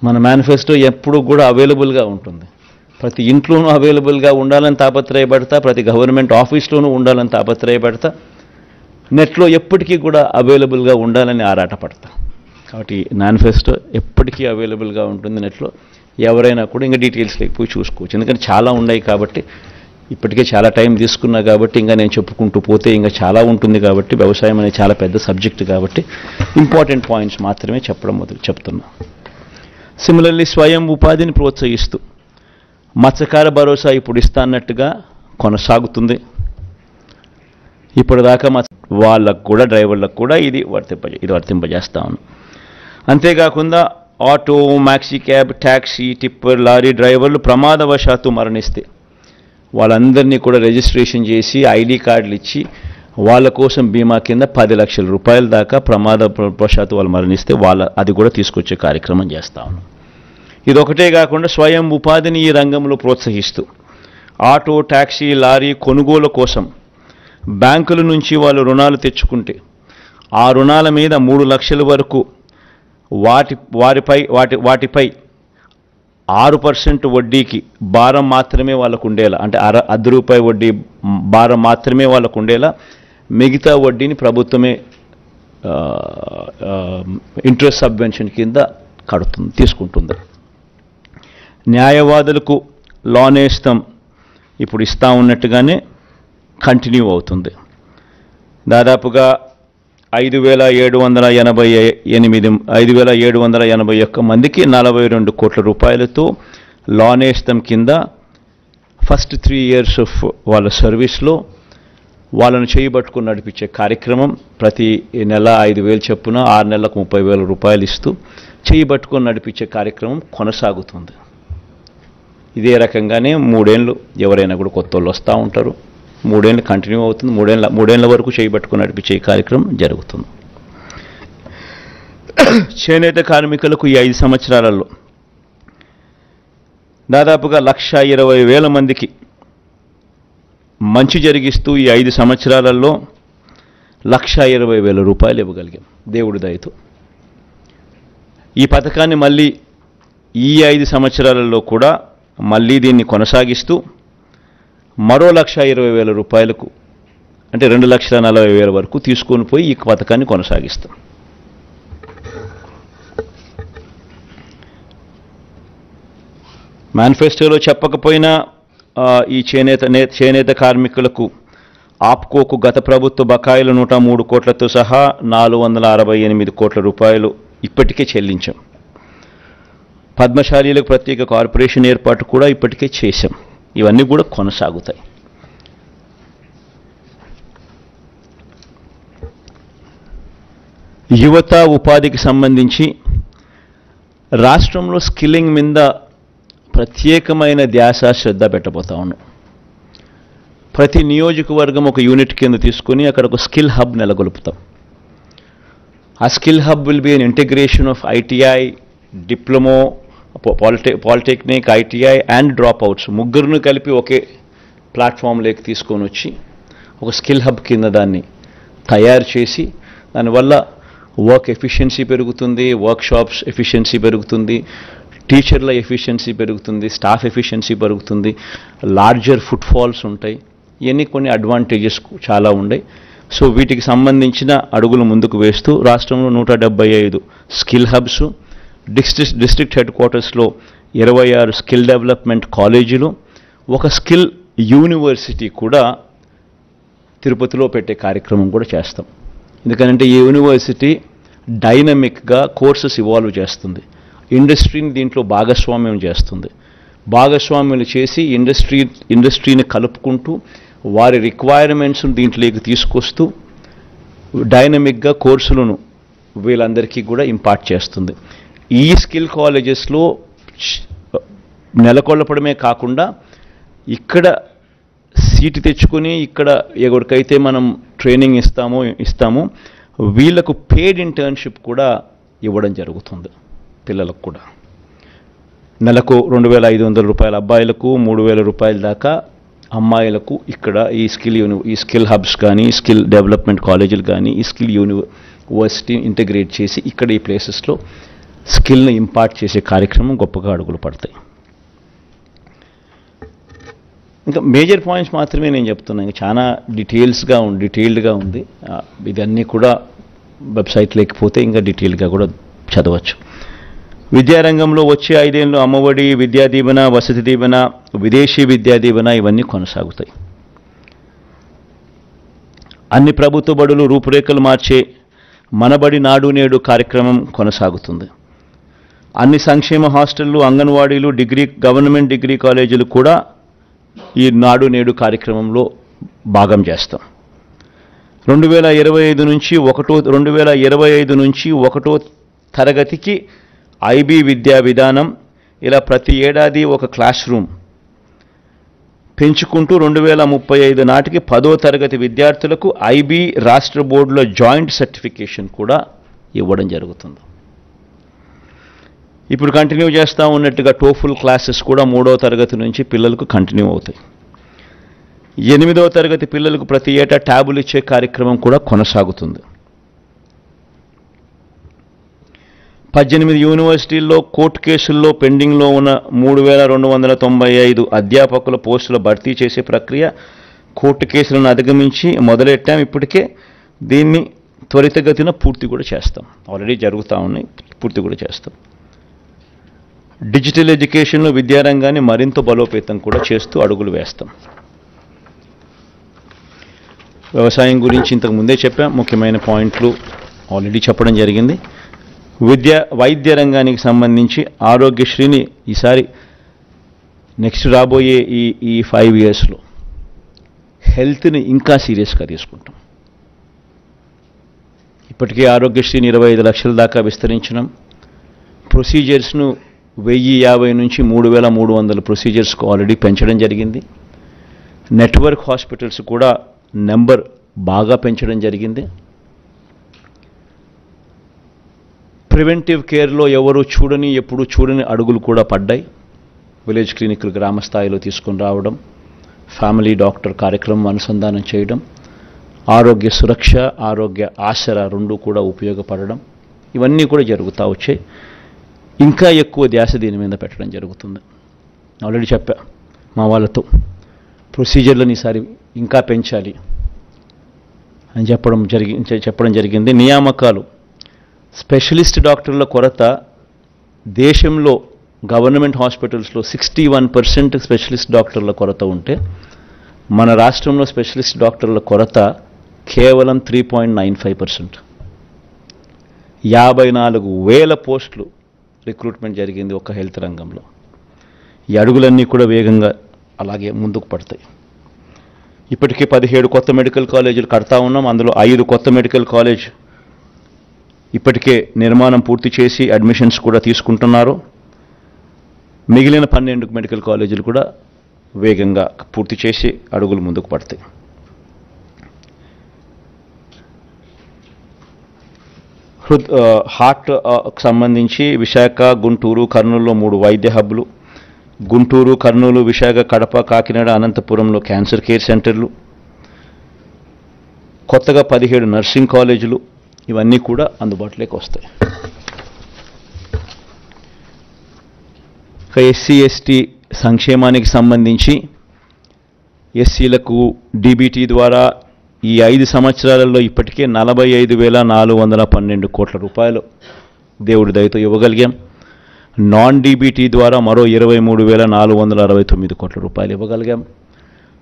మన మేనిఫెస్టో ఎప్పుడు కూడా అవైలబుల్గా ఉంటుంది. ప్రతి ఇంట్లోనూ అవైలబుల్గా ఉండాలని తాపత్రయపడతా, ప్రతి గవర్నమెంట్ ఆఫీస్లోనూ ఉండాలని తాపత్రయపడతా, నెట్లో ఎప్పటికీ కూడా అవైలబుల్గా ఉండాలని ఆరాటపడతా. కాబట్టి మేనిఫెస్టో ఎప్పటికీ అవైలబుల్గా ఉంటుంది నెట్లో. ఎవరైనా కూడా ఇంకా డీటెయిల్స్ లేకపోయి చూసుకోవచ్చు. ఎందుకంటే చాలా ఉన్నాయి కాబట్టి, ఇప్పటికే చాలా టైం తీసుకున్నా కాబట్టి, ఇంకా నేను చెప్పుకుంటూ పోతే ఇంకా చాలా ఉంటుంది కాబట్టి, వ్యవసాయం అనేది చాలా పెద్ద సబ్జెక్ట్ కాబట్టి ఇంపార్టెంట్ పాయింట్స్ మాత్రమే చెప్తున్నా. సిమిలర్లీ స్వయం ఉపాధిని ప్రోత్సహిస్తూ మత్స్యకార భరోసా ఇప్పుడు ఇస్తా అన్నట్టుగా కొనసాగుతుంది. ఇప్పటిదాకా వాళ్ళకు కూడా డ్రైవర్లకు కూడా ఇది వర్తింపజేస్తా ఉన్నాం. అంతేకాకుండా auto, maxi cab, taxi, tipper, lorry డ్రైవర్లు ప్రమాదవశాత్తు మరణిస్తే వాళ్ళందరినీ కూడా రిజిస్ట్రేషన్ చేసి ఐడి కార్డులు ఇచ్చి వాళ్ళ కోసం బీమా కింద 10 లక్షల రూపాయల దాకా ప్రమాదవశాత్తు వాళ్ళు మరణిస్తే అది కూడా తీసుకొచ్చే కార్యక్రమం చేస్తా ఉన్నాం. ఇదొకటే కాకుండా స్వయం ఉపాధిని ఈ రంగంలో ప్రోత్సహిస్తూ ఆటో, ట్యాక్సీ, లారీ కొనుగోలు కోసం బ్యాంకుల నుంచి వాళ్ళు రుణాలు తెచ్చుకుంటే ఆ రుణాల మీద 3 లక్షల వరకు వాటిపై 6% వడ్డీకి భారం మాత్రమే వాళ్ళకు ఉండేలా, అంటే ₹1 వడ్డీ భారం మాత్రమే వాళ్ళకు ఉండేలా మిగతా వడ్డీని ప్రభుత్వమే ఇంట్రెస్ట్ సబ్వెన్షన్ కింద తీసుకుంటుంది. న్యాయవాదులకు లోన్ ఇస్తాం ఇప్పుడు ఇస్తా ఉన్నట్టుగానే కంటిన్యూ అవుతుంది. దాదాపుగా 5,781 మందికి 42 కోట్ల రూపాయలతో లోన్ ఇస్తాం కింద ఫస్ట్ 3 years ఆఫ్ వాళ్ళ సర్వీస్లో వాళ్ళను చేయబట్టుకుని నడిపించే కార్యక్రమం. ప్రతి నెల 5,000 చొప్పున 6 నెలలకు 30,000 రూపాయలు ఇస్తూ చేయబట్టుకొని నడిపించే కార్యక్రమం కొనసాగుతుంది. ఇదే రకంగానే 3 ఏళ్ళు ఎవరైనా కూడా కొత్త వాళ్ళు వస్తూ ఉంటారు. 3 ఏళ్ళు కంటిన్యూ అవుతుంది. 3 ఏళ్ళ వరకు చేయబట్టుకుని నడిపించే కార్యక్రమం జరుగుతుంది. చేనేత కార్మికులకు ఈ 5 సంవత్సరాలలో దాదాపుగా 1,20,000 మందికి మంచి జరిగిస్తూ ఈ 5 సంవత్సరాలలో 1,20,000 రూపాయలు ఇవ్వగలిగాం దేవుడి దయతో. ఈ పథకాన్ని మళ్ళీ ఈ 5 సంవత్సరాలలో కూడా మళ్ళీ దీన్ని కొనసాగిస్తూ మరో 1,20,000 రూపాయలకు, అంటే 2,40,000 వరకు తీసుకొని పోయి ఈ పథకాన్ని కొనసాగిస్తాం. మేనిఫెస్టోలో చెప్పకపోయినా ఈ చేనేత కార్మికులకు ఆప్కోకు గత ప్రభుత్వ బకాయిలు 103 కోట్లతో సహా 468 కోట్ల రూపాయలు ఇప్పటికే చెల్లించాం. పద్మశాలీలకు ప్రత్యేక కార్పొరేషన్ ఏర్పాటు కూడా ఇప్పటికే చేశాం. ఇవన్నీ కూడా కొనసాగుతాయి. యువత ఉపాధికి సంబంధించి రాష్ట్రంలో స్కిల్లింగ్ మీద ప్రత్యేకమైన ధ్యాస శ్రద్ధ పెట్టబోతా ఉన్నాం. ప్రతి నియోజకవర్గం ఒక యూనిట్ కింద తీసుకొని అక్కడ ఒక స్కిల్ హబ్ నెలకొల్పుతాం. ఆ skill hub will be an integration of ITI, diploma, polytechnic, ITI and dropouts ముగ్గురును కలిపి ఒకే ప్లాట్ఫామ్లోకి తీసుకొని వచ్చి ఒక స్కిల్ హబ్ కింద దాన్ని తయారు చేసి దానివల్ల వర్క్ ఎఫిషియన్సీ పెరుగుతుంది, వర్క్షాప్స్ ఎఫిషియన్సీ పెరుగుతుంది, టీచర్ల ఎఫిషియన్సీ పెరుగుతుంది, స్టాఫ్ ఎఫిషియన్సీ పెరుగుతుంది, లార్జర్ ఫుట్ ఫాల్స్ ఉంటాయి. ఇవన్నీ కొన్ని అడ్వాంటేజెస్ చాలా ఉన్నాయి. సో వీటికి సంబంధించిన అడుగులు ముందుకు వేస్తూ రాష్ట్రంలో 175 స్కిల్ హబ్స్, డిస్ట్రిక్ట్ హెడ్ క్వార్టర్స్లో 26 స్కిల్ డెవలప్మెంట్ కాలేజీలు, ఒక స్కిల్ యూనివర్సిటీ కూడా తిరుపతిలో పెట్టే కార్యక్రమం కూడా చేస్తాం. ఎందుకంటే ఈ యూనివర్సిటీ డైనమిక్గా కోర్సెస్ ఇవాల్వ్ చేస్తుంది. ఇండస్ట్రీని దీంట్లో భాగస్వామ్యం చేస్తుంది. భాగస్వామ్యాలు చేసి ఇండస్ట్రీని కలుపుకుంటూ వారి రిక్వైర్మెంట్స్ను దీంట్లోకి తీసుకొస్తూ డైనమిక్గా కోర్సులను వీళ్ళందరికీ కూడా ఇంపార్ట్ చేస్తుంది. ఈ స్కిల్ కాలేజెస్లో నెలకొల్పడమే కాకుండా ఇక్కడ సీటు తెచ్చుకొని ఇక్కడ ఎవరికైతే మనం ట్రైనింగ్ ఇస్తామో వీళ్ళకు పేడ్ ఇంటర్న్షిప్ కూడా ఇవ్వడం జరుగుతుంది. పిల్లలకు కూడా నెలకు 2,500 రూపాయల అబ్బాయిలకు, 3,000 రూపాయల దాకా అమ్మాయిలకు ఇక్కడ ఈ స్కిల్ హబ్స్ కానీ, స్కిల్ డెవలప్మెంట్ కాలేజీలు కానీ, ఈ స్కిల్ యూనివర్సిటీ ఇంటిగ్రేట్ చేసి ఇక్కడ ఈ ప్లేసెస్లో స్కిల్ని ఇంపార్ట్ చేసే కార్యక్రమం గొప్పగా అడుగులు పడతాయి. ఇంకా మేజర్ పాయింట్స్ మాత్రమే నేను చెప్తున్నాను. ఇంకా చాలా డీటెయిల్డ్గా ఉంది. ఇదన్నీ కూడా వెబ్సైట్ లేకపోతే ఇంకా డీటెయిల్గా కూడా చదవచ్చు. విద్యారంగంలో వచ్చే 5 ఏళ్ళు అమ్మఒడి, విద్యా దీవెన, వసతి దీవెన, విదేశీ విద్యా దీవెన ఇవన్నీ కొనసాగుతాయి. అన్ని ప్రభుత్వ బడులు రూపురేఖలు మార్చే మనబడి నాడు నేడు కార్యక్రమం కొనసాగుతుంది. అన్ని సంక్షేమ హాస్టళ్లు, అంగన్వాడీలు, గవర్నమెంట్ డిగ్రీ కాలేజీలు కూడా ఈ నాడు నేడు కార్యక్రమంలో భాగం చేస్తాం. 2025 నుంచి 1వ తరగతికి ఐబీ విద్యా విధానం, ఇలా ప్రతి ఏడాది ఒక క్లాస్ రూమ్ పెంచుకుంటూ 2035 నాటికి 10వ తరగతి విద్యార్థులకు ఐబీ రాష్ట్ర బోర్డుల జాయింట్ సర్టిఫికేషన్ కూడా ఇవ్వడం జరుగుతుంది. ఇప్పుడు కంటిన్యూ చేస్తూ ఉన్నట్టుగా టోఫుల్ క్లాసెస్ కూడా 3వ తరగతి నుంచి పిల్లలకు కంటిన్యూ అవుతాయి. 8వ తరగతి పిల్లలకు ప్రతి ఏటా ట్యాబులు ఇచ్చే కార్యక్రమం కూడా కొనసాగుతుంది. 18 యూనివర్సిటీల్లో కోర్టు కేసుల్లో పెండింగ్లో ఉన్న 3,295 అధ్యాపకుల పోస్టుల భర్తీ చేసే ప్రక్రియ కోర్టు కేసులను అధిగమించి మొదలెట్టాం. ఇప్పటికే దీన్ని త్వరితగతిన పూర్తి కూడా చేస్తాం. ఆల్రెడీ జరుగుతూ ఉన్నాయి, పూర్తి కూడా చేస్తాం. డిజిటల్ ఎడ్యుకేషన్లో విద్యారంగాన్ని మరింత బలోపేతం కూడా చేస్తూ అడుగులు వేస్తాం. వ్యవసాయం గురించి ఇంతకు ముందే చెప్పాం. ముఖ్యమైన పాయింట్లు ఆల్రెడీ చెప్పడం జరిగింది. వైద్య రంగానికి సంబంధించి ఆరోగ్యశ్రీని ఈసారి నెక్స్ట్ రాబోయే ఈ 5 ఇయర్స్లో హెల్త్ని ఇంకా సీరియస్గా తీసుకుంటాం. ఇప్పటికే ఆరోగ్యశ్రీని 25 లక్షల దాకా విస్తరించడం, ప్రొసీజర్స్ను 1,050 నుంచి 3,300 ప్రొసీజర్స్కు ఆల్రెడీ పెంచడం జరిగింది. నెట్వర్క్ హాస్పిటల్స్ కూడా నెంబర్ బాగా పెంచడం జరిగింది. ప్రివెంటివ్ కేర్లో ఎప్పుడూ చూడని అడుగులు కూడా పడ్డాయి. విలేజ్ క్లినిక్లు గ్రామ స్థాయిలో తీసుకొని రావడం, ఫ్యామిలీ డాక్టర్ కార్యక్రమం అనుసంధానం చేయడం, ఆరోగ్య సురక్ష, ఆరోగ్య ఆసరా 2 కూడా ఉపయోగపడడం, ఇవన్నీ కూడా జరుగుతూ వచ్చాయి. ఇంకా ఎక్కువ ధ్యాస దీని మీద పెట్టడం జరుగుతుంది. ఆల్రెడీ చెప్పా మా వాళ్ళతో, ప్రొసీజర్లను ఈసారి ఇంకా పెంచాలి అని చెప్పడం జరిగింది. నియామకాలు, స్పెషలిస్ట్ డాక్టర్ల కొరత దేశంలో గవర్నమెంట్ హాస్పిటల్స్లో 61% స్పెషలిస్ట్ డాక్టర్ల కొరత ఉంటే మన రాష్ట్రంలో స్పెషలిస్ట్ డాక్టర్ల కొరత కేవలం 3.95%. 54,000 పోస్టులు రిక్రూట్మెంట్ జరిగింది ఒక హెల్త్ రంగంలో. ఈ అడుగులన్నీ కూడా వేగంగా అలాగే ముందుకు పడతాయి. ఇప్పటికే 17 కొత్త మెడికల్ కాలేజీలు కడతా ఉన్నాం. అందులో 5 కొత్త మెడికల్ కాలేజ్ ఇప్పటికే నిర్మాణం పూర్తి చేసి అడ్మిషన్స్ కూడా తీసుకుంటున్నారు. మిగిలిన 12 మెడికల్ కాలేజీలు కూడా వేగంగా పూర్తి చేసి అడుగులు ముందుకు పడతాయి. హార్ట్ సంబంధించి విశాఖ, గుంటూరు, కర్నూలులో 3 వైద్య హబ్లు, గుంటూరు, కర్నూలు, విశాఖ, కడప, కాకినాడ, అనంతపురంలో క్యాన్సర్ కేర్ సెంటర్లు, కొత్తగా 17 నర్సింగ్ కాలేజీలు, ఇవన్నీ కూడా అందుబాటులోకి వస్తాయి. ఎస్సీ ఎస్టీ సంక్షేమానికి సంబంధించి ఎస్సీలకు డీబీటీ ద్వారా ఈ 5 సంవత్సరాలలో ఇప్పటికే 45,412 కోట్ల రూపాయలు దేవుడి దయతో ఇవ్వగలిగాం. నాన్ డీబీటీ ద్వారా మరో 23,469 కోట్ల రూపాయలు ఇవ్వగలిగాం.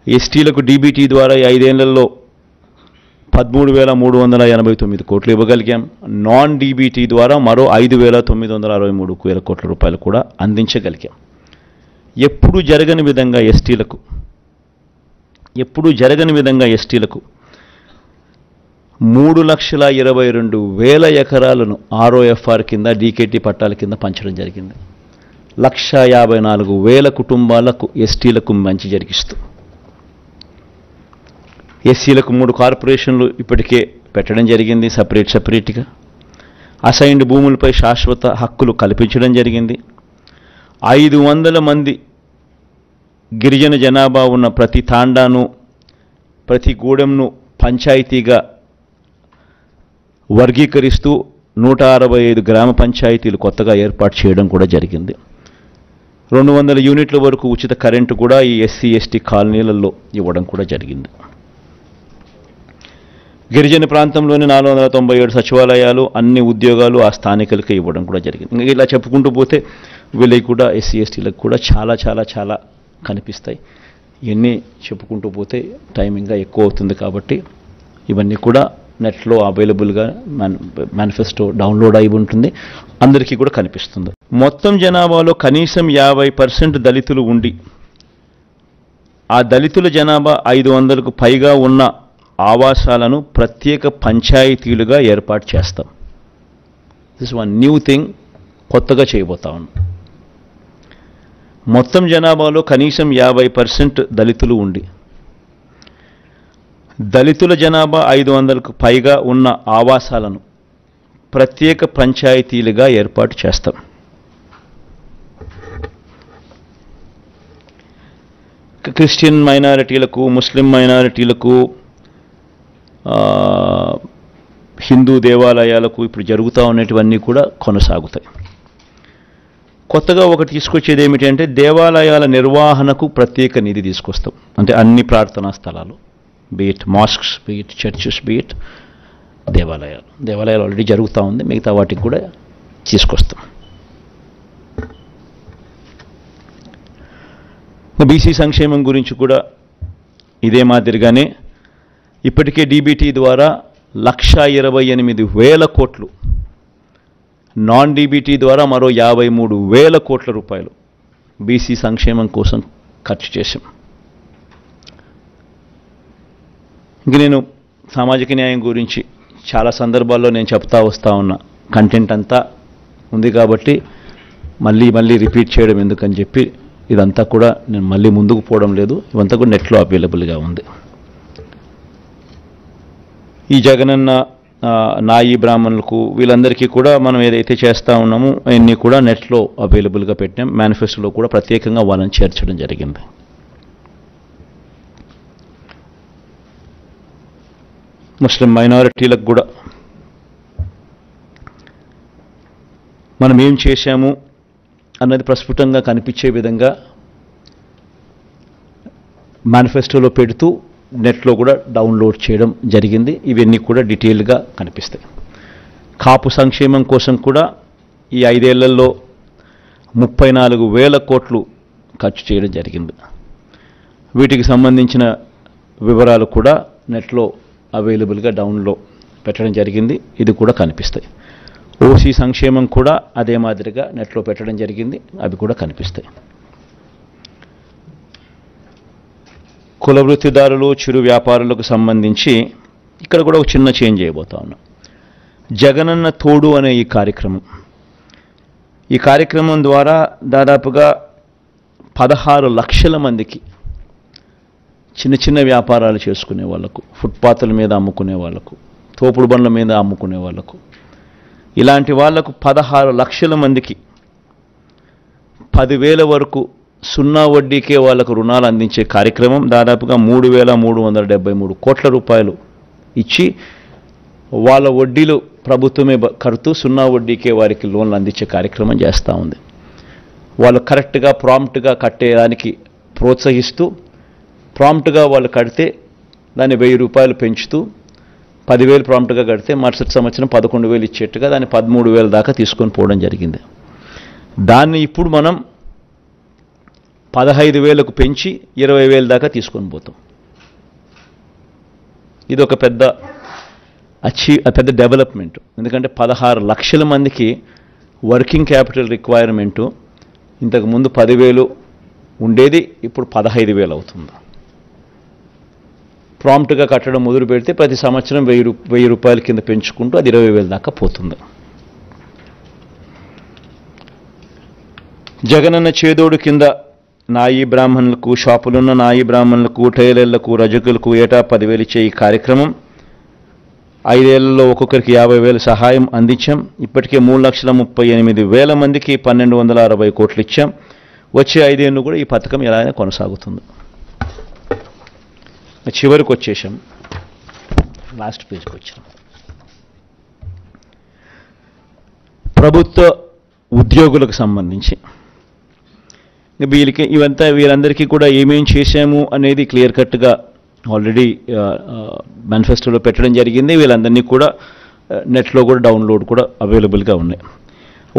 ఎస్టీలకు డీబీటీ ద్వారా ఈ 5 ఏళ్లలో 13,389 కోట్లు ఇవ్వగలిగాం. నాన్ డీబీటీ ద్వారా మరో 5,963 కోట్ల రూపాయలు కూడా అందించగలిగాం. ఎప్పుడూ జరగని విధంగా ఎస్టీలకు 3,22,000 ఎకరాలను ఆర్ఓఎఫ్ఆర్ కింద డీకేటీ పట్టాల కింద పంచడం జరిగింది. 1,54,000 కుటుంబాలకు ఎస్టీలకు మంచి జరిగిస్తూ ఎస్సీలకు 3 కార్పొరేషన్లు ఇప్పటికే పెట్టడం జరిగింది. సపరేట్గా అసైన్డ్ భూములపై శాశ్వత హక్కులు కల్పించడం జరిగింది. 500 మంది గిరిజన జనాభా ఉన్న ప్రతి తాండాను, ప్రతి గూడెంను పంచాయతీగా వర్గీకరిస్తూ 165 గ్రామ పంచాయతీలు కొత్తగా ఏర్పాటు చేయడం కూడా జరిగింది. 200 యూనిట్ల వరకు ఉచిత కరెంటు కూడా ఈ ఎస్సీ ఎస్టీ కాలనీలలో ఇవ్వడం కూడా జరిగింది. గిరిజన ప్రాంతంలోని 497 సచివాలయాలు, అన్ని ఉద్యోగాలు ఆ స్థానికులకే ఇవ్వడం కూడా జరిగింది. ఇలా చెప్పుకుంటూ పోతే వీళ్ళకి కూడా ఎస్సీ ఎస్టీలకు కూడా చాలా చాలా చాలా కనిపిస్తాయి. ఇవన్నీ చెప్పుకుంటూ పోతే టైం ఇంకా ఎక్కువ అవుతుంది. కాబట్టి ఇవన్నీ కూడా నెట్లో అవైలబుల్గా మేనిఫెస్టో డౌన్లోడ్ అయి ఉంటుంది, అందరికీ కూడా కనిపిస్తుంది. మొత్తం జనాభాలో కనీసం 50% దళితులు ఉండి ఆ దళితుల జనాభా 500కు పైగా ఉన్న ఆవాసాలను ప్రత్యేక పంచాయతీలుగా ఏర్పాటు చేస్తాం. దిస్ వన్ న్యూ థింగ్, కొత్తగా చేయబోతా ఉన్నాం. మొత్తం జనాభాలో కనీసం 50% దళితులు ఉండి దళితుల జనాభా 500కు పైగా ఉన్న ఆవాసాలను ప్రత్యేక పంచాయతీలుగా ఏర్పాటు చేస్తాం. క్రిస్టియన్ మైనారిటీలకు, ముస్లిం మైనారిటీలకు, హిందూ దేవాలయాలకు ఇప్పుడు జరుగుతూ ఉన్నటువన్నీ కూడా కొనసాగుతాయి. కొత్తగా ఒకటి తీసుకొచ్చేది ఏమిటి అంటే దేవాలయాల నిర్వహణకు ప్రత్యేక నిధి తీసుకొస్తాం. అంటే అన్ని ప్రార్థనా స్థలాలు, beat masks, beat churches, beat దేవాలయాలు ఆల్రెడీ జరుగుతూ ఉంది, మిగతా వాటికి కూడా తీసుకొస్తాం. బీసీ సంక్షేమం గురించి కూడా ఇదే మాదిరిగానే ఇప్పటికే డీబీటీ ద్వారా 1,28,000 కోట్లు, నాన్ డీబీటీ ద్వారా మరో 53,000 కోట్ల రూపాయలు బీసీ సంక్షేమం కోసం ఖర్చు చేశాం. ఇంక నేను సామాజిక న్యాయం గురించి చాలా సందర్భాల్లో నేను చెప్తా వస్తూ ఉన్న కంటెంట్ అంతా ఉంది కాబట్టి మళ్ళీ రిపీట్ చేయడం ఎందుకని చెప్పి ఇదంతా కూడా నేను మళ్ళీ ముందుకు పోవడం లేదు. ఇవంతా కూడా నెట్లో అవైలబుల్గా ఉంది. ఈ జగనన్న, నాయి బ్రాహ్మణులకు, వీళ్ళందరికీ కూడా మనం ఏదైతే చేస్తూ ఉన్నామో అవన్నీ కూడా నెట్లో అవైలబుల్గా పెట్టాం. మేనిఫెస్టోలో కూడా ప్రత్యేకంగా వాళ్ళని చేర్చడం జరిగింది. ముస్లిం మైనారిటీలకు కూడా మనం ఏం చేశాము అన్నది ప్రస్ఫుటంగా కనిపించే విధంగా మేనిఫెస్టోలో పెడుతూ నెట్లో కూడా డౌన్లోడ్ చేయడం జరిగింది. ఇవన్నీ కూడా డీటెయిల్గా కనిపిస్తాయి. కాపు సంక్షేమం కోసం కూడా ఈ 5 ఏళ్లలో 34,000 కోట్లు ఖర్చు చేయడం జరిగింది. వీటికి సంబంధించిన వివరాలు కూడా నెట్లో అవైలబుల్గా డౌన్లో పెట్టడం జరిగింది. ఇది కూడా కనిపిస్తాయి. ఓసీ సంక్షేమం కూడా అదే మాదిరిగా నెట్లో పెట్టడం జరిగింది. అవి కూడా కనిపిస్తాయి. కుల వృత్తిదారులు, చిరు వ్యాపారులకు సంబంధించి ఇక్కడ కూడా ఒక చిన్న చేంజ్ చేయబోతా ఉన్నాం. జగనన్న తోడు అనే ఈ కార్యక్రమం ద్వారా దాదాపుగా 16 లక్షల మందికి, చిన్న వ్యాపారాలు చేసుకునే వాళ్లకు, ఫుట్పాత్ల మీద అమ్ముకునే వాళ్లకు, తోపుడు బండ్ల మీద అమ్ముకునే వాళ్లకు, ఇలాంటి వాళ్లకు 16 లక్షల మందికి 10,000 వరకు 0 వడ్డీకే వాళ్లకు రుణాలు అందించే కార్యక్రమం దాదాపుగా 3,373 కోట్ల రూపాయలు ఇచ్చి వాళ్ళ వడ్డీలు ప్రభుత్వమే కడుతూ 0 వడ్డీకే వారికి లోన్లు అందించే కార్యక్రమం చేస్తూ ఉంది. వాళ్ళు కరెక్ట్గా ప్రాంప్ట్గా కట్టేదానికి ప్రోత్సహిస్తూ, ప్రాంప్ట్గా వాళ్ళు కడితే దాన్ని 1,000 రూపాయలు పెంచుతూ 10,000 ప్రాంప్ట్గా కడితే మరుసటి సంవత్సరం 11,000 ఇచ్చేట్టుగా దాన్ని 13,000 దాకా తీసుకొని పోవడం జరిగింది. దాన్ని ఇప్పుడు మనం 15,000కు పెంచి 20,000 దాకా తీసుకొని పోతాం. ఇది ఒక పెద్ద పెద్ద డెవలప్మెంట్. ఎందుకంటే 16 లక్షల మందికి వర్కింగ్ క్యాపిటల్ రిక్వైర్మెంటు ఇంతకుముందు 10,000 ఉండేది, ఇప్పుడు 15,000 అవుతుంది. ప్రాంప్ట్గా కట్టడం మొదలు పెడితే ప్రతి సంవత్సరం 1,000 రూపాయల కింద పెంచుకుంటూ అది 20,000 దాకా పోతుంది. జగనన్న చేదోడు కింద నాయి బ్రాహ్మణులకు, షాపులున్న నాయి బ్రాహ్మణులకు, టైలర్లకు, రజకులకు ఏటా 10,000 ఇచ్చే ఈ కార్యక్రమం 5 ఏళ్లలో ఒక్కొక్కరికి 50,000 సహాయం అందించాం. ఇప్పటికే 3,38,000 మందికి 1,260 కోట్లు ఇచ్చాం. వచ్చే 5 ఏళ్ళు కూడా ఈ పథకం ఎలాగైనా కొనసాగుతుంది. చివరికి వచ్చేసాం, లాస్ట్ పేజ్కి వచ్చాం. ప్రభుత్వ ఉద్యోగులకు సంబంధించి వీరందరికీ కూడా ఏమేం చేశాము అనేది క్లియర్ కట్గా ఆల్రెడీ మేనిఫెస్టోలో పెట్టడం జరిగింది. వీళ్ళందరినీ కూడా నెట్లో కూడా డౌన్లోడ్ కూడా అవైలబుల్గా ఉన్నాయి.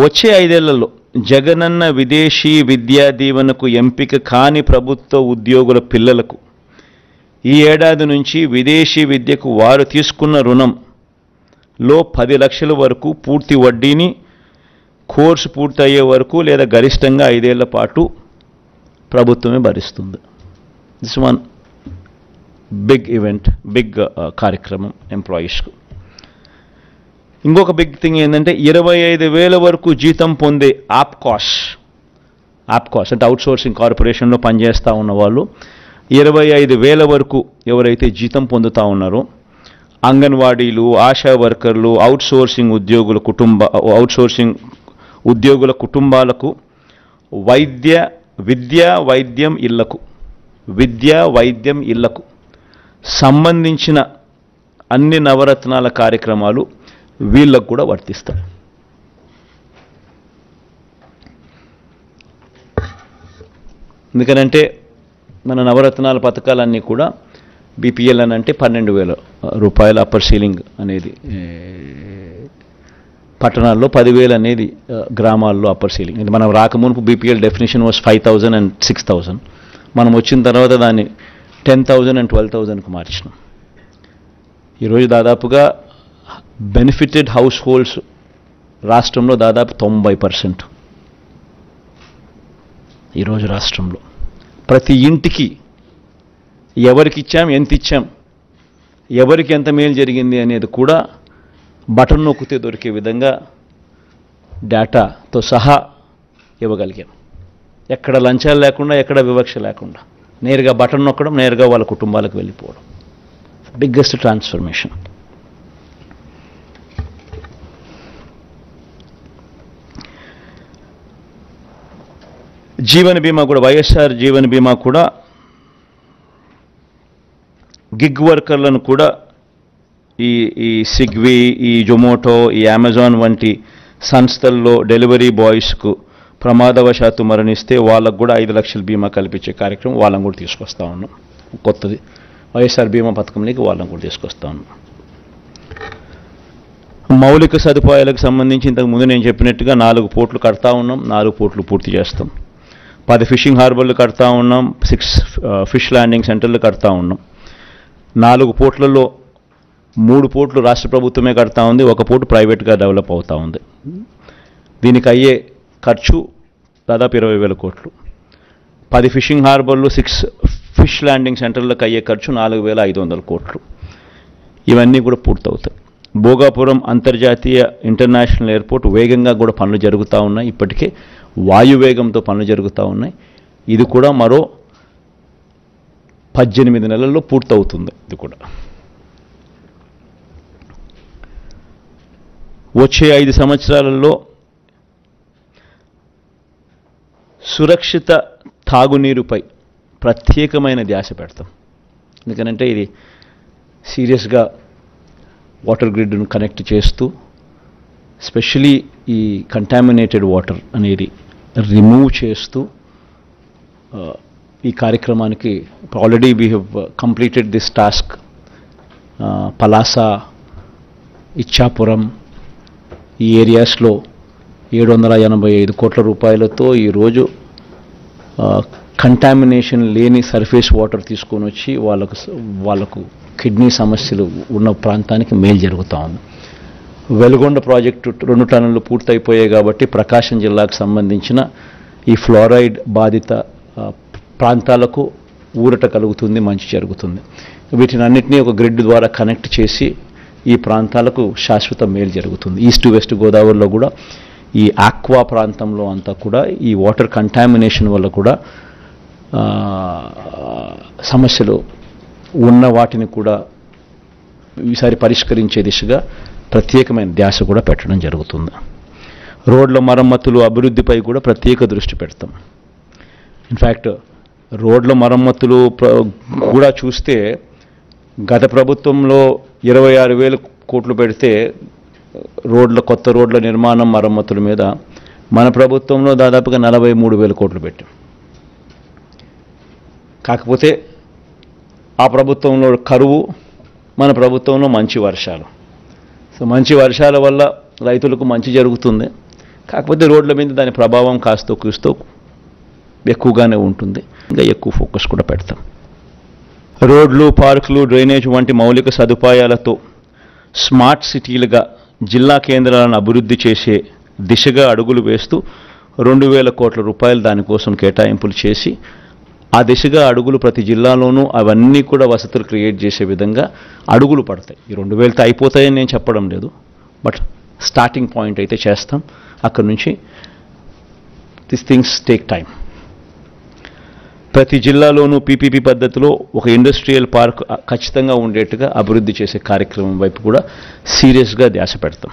వచ్చే 5 ఏళ్లలో జగనన్న విదేశీ విద్యా దీవెనకు ఎంపిక కాని ప్రభుత్వ ఉద్యోగుల పిల్లలకు ఈ ఏడాది నుంచి విదేశీ విద్యకు వారు తీసుకున్న రుణంలో 10 లక్షల వరకు పూర్తి వడ్డీని కోర్సు పూర్తయ్యే వరకు లేదా గరిష్టంగా 5 ఏళ్ల పాటు ప్రభుత్వమే భరిస్తుంది. This one big event, big కార్యక్రమం ఎంప్లాయీస్కు. ఇంకొక బిగ్ థింగ్ ఏంటంటే 25,000 వరకు జీతం పొందే ఆప్కాస్ అంటే అవుట్సోర్సింగ్ కార్పొరేషన్లో పనిచేస్తూ ఉన్న వాళ్ళు 25,000 వరకు ఎవరైతే జీతం పొందుతూ ఉన్నారో అంగన్వాడీలు, ఆశా వర్కర్లు, అవుట్సోర్సింగ్ ఉద్యోగుల కుటుంబాలకు విద్యా వైద్యం ఇళ్లకు సంబంధించిన అన్ని నవరత్నాల కార్యక్రమాలు వీళ్ళకు కూడా వర్తిస్తాయి. ఎందుకనంటే మన నవరత్నాల పథకాలన్నీ కూడా బీపీఎల్ అని అంటే 12,000 రూపాయల అప్పర్ సీలింగ్ అనేది పట్టణాల్లో, 10,000 అనేది గ్రామాల్లో అప్పర్ సీలింగ్. ఇది మనం రాకమునుపు బీపీఎల్ డెఫినేషన్ వాస్ 5,000 and 6,000. మనం వచ్చిన తర్వాత దాన్ని 10,000 and 12,000కు మార్చినాం. ఈరోజు దాదాపుగా బెనిఫిటెడ్ హౌస్ హోల్డ్స్ రాష్ట్రంలో దాదాపు 90%. ఈరోజు రాష్ట్రంలో ప్రతి ఇంటికి ఎవరికి ఇచ్చాం, ఎంత ఇచ్చాం, ఎవరికి ఎంత మేలు జరిగింది అనేది కూడా బటన్ నొక్కితే దొరికే విధంగా డేటాతో సహా ఇవ్వగలిగాం. ఎక్కడ లంచాలు లేకుండా, ఎక్కడ వివక్ష లేకుండా నేరుగా బటన్ నొక్కడం, నేరుగా వాళ్ళ కుటుంబాలకు వెళ్ళిపోవడం. Biggest transformation. జీవన బీమా కూడా, వైఎస్ఆర్ జీవన బీమా కూడా గిగ్ వర్కర్లను కూడా ఈ స్విగ్గీ, ఈ జొమాటో, ఈ అమెజాన్ వంటి సంస్థల్లో డెలివరీ బాయ్స్కు ప్రమాదవశాత్తు మరణిస్తే వాళ్ళకు కూడా 5 లక్షల బీమా కల్పించే కార్యక్రమం వాళ్ళని కూడా తీసుకొస్తా ఉన్నాం. కొత్తది వైఎస్ఆర్ బీమా పథకంలోకి వాళ్ళని కూడా తీసుకొస్తా ఉన్నాం. మౌలిక సదుపాయాలకు సంబంధించి ఇంతకుముందు నేను చెప్పినట్టుగా 4 పోర్ట్లు కడతా ఉన్నాం, 4 పోర్ట్లు పూర్తి చేస్తాం. 10 ఫిషింగ్ హార్బర్లు కడతా ఉన్నాం, 6 ఫిష్ ల్యాండింగ్ సెంటర్లు కడతా ఉన్నాం. 4 పోర్ట్లలో 3 పోర్ట్లు రాష్ట్ర ప్రభుత్వమే కడతా ఉంది, 1 పోర్టు ప్రైవేట్గా డెవలప్ అవుతూ ఉంది. దీనికి అయ్యే ఖర్చు దాదాపు 20,000 కోట్లు. 10 ఫిషింగ్ హార్బర్లు, 6 ఫిష్ ల్యాండింగ్ సెంటర్లకు అయ్యే ఖర్చు 4,500 కోట్లు. ఇవన్నీ కూడా పూర్తవుతాయి. భోగాపురం అంతర్జాతీయ ఇంటర్నేషనల్ ఎయిర్పోర్ట్ వేగంగా కూడా పనులు జరుగుతూ ఉన్నాయి. ఇప్పటికే వాయువేగంతో పనులు జరుగుతూ ఉన్నాయి. ఇది కూడా మరో 18 నెలల్లో పూర్తవుతుంది. ఇది కూడా వచ్చే 5 సంవత్సరాలలో సురక్షిత తాగునీరుపై ప్రత్యేకమైన ధ్యాస పెడతాం. ఎందుకంటే ఇది సీరియస్గా వాటర్ గ్రిడ్ను కనెక్ట్ చేస్తూ స్పెషలీ ఈ కంటామినేటెడ్ వాటర్ అనేది రిమూవ్ చేస్తూ ఈ కార్యక్రమానికి already we have completed this task. Palasa, Ichchapuram ఈ ఏరియాస్లో 785 కోట్ల రూపాయలతో ఈరోజు కంటామినేషన్ లేని సర్ఫేస్ వాటర్ తీసుకొని వచ్చి వాళ్ళకు కిడ్నీ సమస్యలు ఉన్న ప్రాంతానికి మేలు జరుగుతూ ఉంది. వెలుగొండ ప్రాజెక్టు 2 టన్నులు పూర్తయిపోయాయి కాబట్టి ప్రకాశం జిల్లాకు సంబంధించిన ఈ ఫ్లోరైడ్ బాధిత ప్రాంతాలకు ఊరట కలుగుతుంది, మంచి జరుగుతుంది. వీటిని అన్నింటినీ ఒక గ్రిడ్ ద్వారా కనెక్ట్ చేసి ఈ ప్రాంతాలకు శాశ్వత మేలు జరుగుతుంది. ఈస్ట్ వెస్ట్ గోదావరిలో కూడా ఈ ఆక్వా ప్రాంతంలో అంతా కూడా ఈ వాటర్ కంటామినేషన్ వల్ల కూడా సమస్యలు ఉన్న వాటిని కూడా ఈసారి పరిష్కరించే దిశగా ప్రత్యేకమైన ధ్యాస కూడా పెట్టడం జరుగుతుంది. రోడ్ల మరమ్మతులు అభివృద్ధిపై కూడా ప్రత్యేక దృష్టి పెడతాం. ఇన్ఫ్యాక్ట్ రోడ్ల మరమ్మతులు కూడా చూస్తే గత ప్రభుత్వంలో 26,000 కోట్లు పెడితే కొత్త రోడ్ల నిర్మాణం మరమ్మతుల మీద మన ప్రభుత్వంలో దాదాపుగా 43,000 కోట్లు పెట్టాం. కాకపోతే ఆ ప్రభుత్వంలో కరువు, మన ప్రభుత్వంలో మంచి వర్షాలు. సో మంచి వర్షాల వల్ల రైతులకు మంచి జరుగుతుంది. కాకపోతే రోడ్ల మీద దాని ప్రభావం కాస్తో కూస్తూ ఎక్కువగానే ఉంటుంది. ఇంకా ఎక్కువ ఫోకస్ కూడా పెడతాం. రోడ్లు, పార్కులు, డ్రైనేజ్ వంటి మౌలిక సదుపాయాలతో స్మార్ట్ సిటీలుగా జిల్లా కేంద్రాలను అభివృద్ధి చేసే దిశగా అడుగులు వేస్తూ 2,000 కోట్ల రూపాయలు దానికోసం కేటాయింపులు చేసి ఆ దిశగా అడుగులు ప్రతి జిల్లాలోనూ అవన్నీ కూడా వసతులు క్రియేట్ చేసే విధంగా అడుగులు పడతాయి. ఈ 2,000తో అయిపోతాయని నేను చెప్పడం లేదు, బట్ స్టార్టింగ్ పాయింట్ అయితే చేస్తాం. అక్కడి నుంచి దిస్ థింగ్స్ టేక్ టైం. ప్రతి జిల్లాలోనూ పీపీపీ పద్ధతిలో ఒక ఇండస్ట్రియల్ పార్క్ ఖచ్చితంగా ఉండేట్టుగా అభివృద్ధి చేసే కార్యక్రమం వైపు కూడా సీరియస్గా ధ్యాస పెడతాం.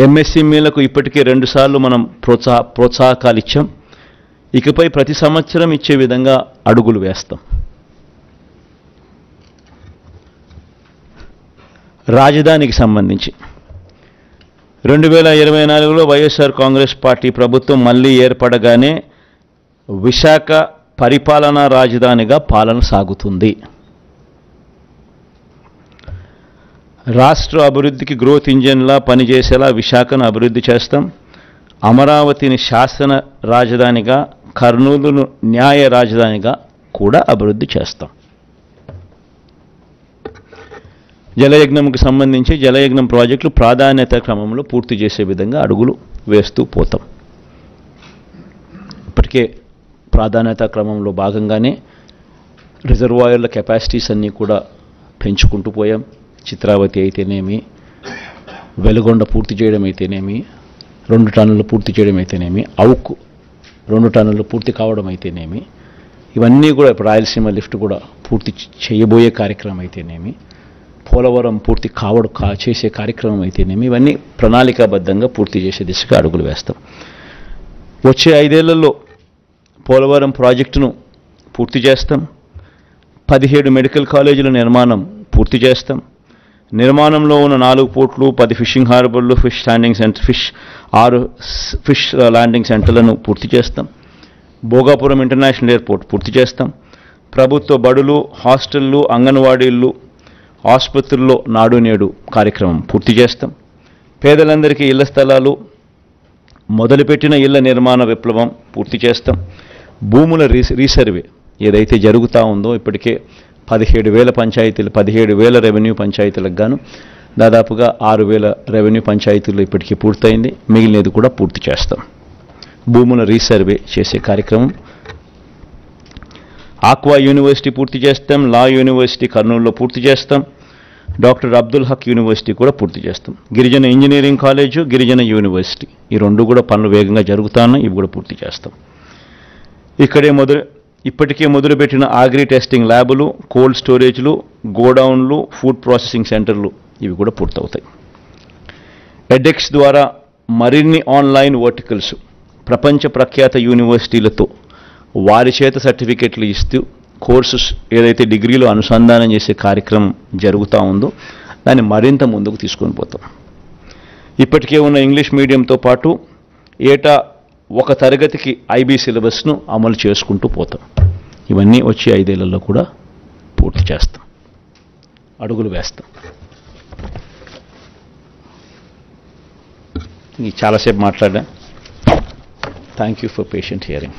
ఎంఎస్ఎంఈలకు ఇప్పటికే 2 సార్లు మనం ప్రోత్సాహకాలు ఇచ్చాం. ఇకపై ప్రతి సంవత్సరం ఇచ్చే విధంగా అడుగులు వేస్తాం. రాజధానికి సంబంధించి 2024లో వైఎస్ఆర్ కాంగ్రెస్ పార్టీ ప్రభుత్వం మళ్ళీ ఏర్పడగానే విశాఖ పరిపాలనా రాజధానిగా పాలన సాగుతుంది. రాష్ట్ర అభివృద్ధికి గ్రోత్ ఇంజిన్లా పనిచేసేలా విశాఖను అభివృద్ధి చేస్తాం. అమరావతిని శాసన రాజధానిగా, కర్నూలును న్యాయ రాజధానిగా కూడా అభివృద్ధి చేస్తాం. జలయజ్ఞంకు సంబంధించి జలయజ్ఞం ప్రాజెక్టులు ప్రాధాన్యత క్రమంలో పూర్తి చేసే విధంగా అడుగులు వేస్తూ పోతాం. ఇప్పటికే ప్రాధాన్యత క్రమంలో భాగంగానే రిజర్వాయర్ల కెపాసిటీస్ అన్నీ కూడా పెంచుకుంటూ పోయాం. చిత్రావతి అయితేనేమి, వెలుగొండ పూర్తి చేయడం అయితేనేమి, 2 టన్నులు పూర్తి చేయడం అయితేనేమి, అవుకు 2 టన్నులు పూర్తి కావడం అయితేనేమి, ఇవన్నీ కూడా రాయలసీమ లిఫ్ట్ కూడా పూర్తి చేయబోయే కార్యక్రమం అయితేనేమి, పోలవరం పూర్తి చేసే కార్యక్రమం అయితేనేమి, ఇవన్నీ ప్రణాళికాబద్ధంగా పూర్తి చేసే దిశగా అడుగులు వేస్తాం. వచ్చే 5 ఏళ్లలో పోలవరం ప్రాజెక్టును పూర్తి చేస్తాం. 17 మెడికల్ కాలేజీల నిర్మాణం పూర్తి చేస్తాం. నిర్మాణంలో ఉన్న 4 పోర్ట్లు, 10 ఫిషింగ్ హార్బర్లు, 6 ఫిష్ ల్యాండింగ్ సెంటర్లను పూర్తి చేస్తాం. భోగాపురం ఇంటర్నేషనల్ ఎయిర్పోర్ట్ పూర్తి చేస్తాం. ప్రభుత్వ బడులు, హాస్టళ్లు, అంగన్వాడీలు, ఆసుపత్రుల్లో నాడు నేడు కార్యక్రమం పూర్తి చేస్తాం. పేదలందరికీ ఇళ్ల స్థలాలు, మొదలుపెట్టిన ఇళ్ల నిర్మాణ విప్లవం పూర్తి చేస్తాం. భూముల రీసర్వే ఏదైతే జరుగుతూ ఉందో ఇప్పటికే 17,000 రెవెన్యూ పంచాయతీలకు గాను దాదాపుగా 6,000 రెవెన్యూ పంచాయతీలు ఇప్పటికీ పూర్తయింది. మిగిలినది కూడా పూర్తి చేస్తాం. భూముల రీసర్వే చేసే కార్యక్రమం. ఆక్వా యూనివర్సిటీ పూర్తి చేస్తాం. లా యూనివర్సిటీ కర్నూలులో పూర్తి చేస్తాం. డాక్టర్ అబ్దుల్ హక్ యూనివర్సిటీ కూడా పూర్తి చేస్తాం. గిరిజన ఇంజనీరింగ్ కాలేజు, గిరిజన యూనివర్సిటీ, ఈ 2 కూడా పనులు వేగంగా జరుగుతున్నాయి. ఇవి కూడా పూర్తి చేస్తాం. ఇప్పటికే మొదలుపెట్టిన అగ్రి టెస్టింగ్ ల్యాబులు, కోల్డ్ స్టోరేజ్లు, గోడౌన్లు, ఫుడ్ ప్రాసెసింగ్ సెంటర్లు ఇవి కూడా పూర్తవుతాయి. ఎడెక్స్ ద్వారా మరిన్ని ఆన్లైన్ వర్టికల్స్ ప్రపంచ ప్రఖ్యాత యూనివర్సిటీలతో వారి చేత సర్టిఫికెట్లు ఇస్తూ కోర్సెస్ ఏదైతే డిగ్రీలో అనుసంధానం చేసే కార్యక్రమం జరుగుతూ ఉందో దాన్ని మరింత ముందుకు తీసుకొని పోతాం. ఇప్పటికే ఉన్న ఇంగ్లీష్ మీడియంతో పాటు ఏటా 1 తరగతికి ఐబీ సిలబస్ను అమలు చేసుకుంటూ పోతాం. ఇవన్నీ వచ్చే 5 ఏళ్లలో కూడా పూర్తి చేస్తాం, అడుగులు వేస్తాం. చాలాసేపు మాట్లాడా. Thank you for patient hearing.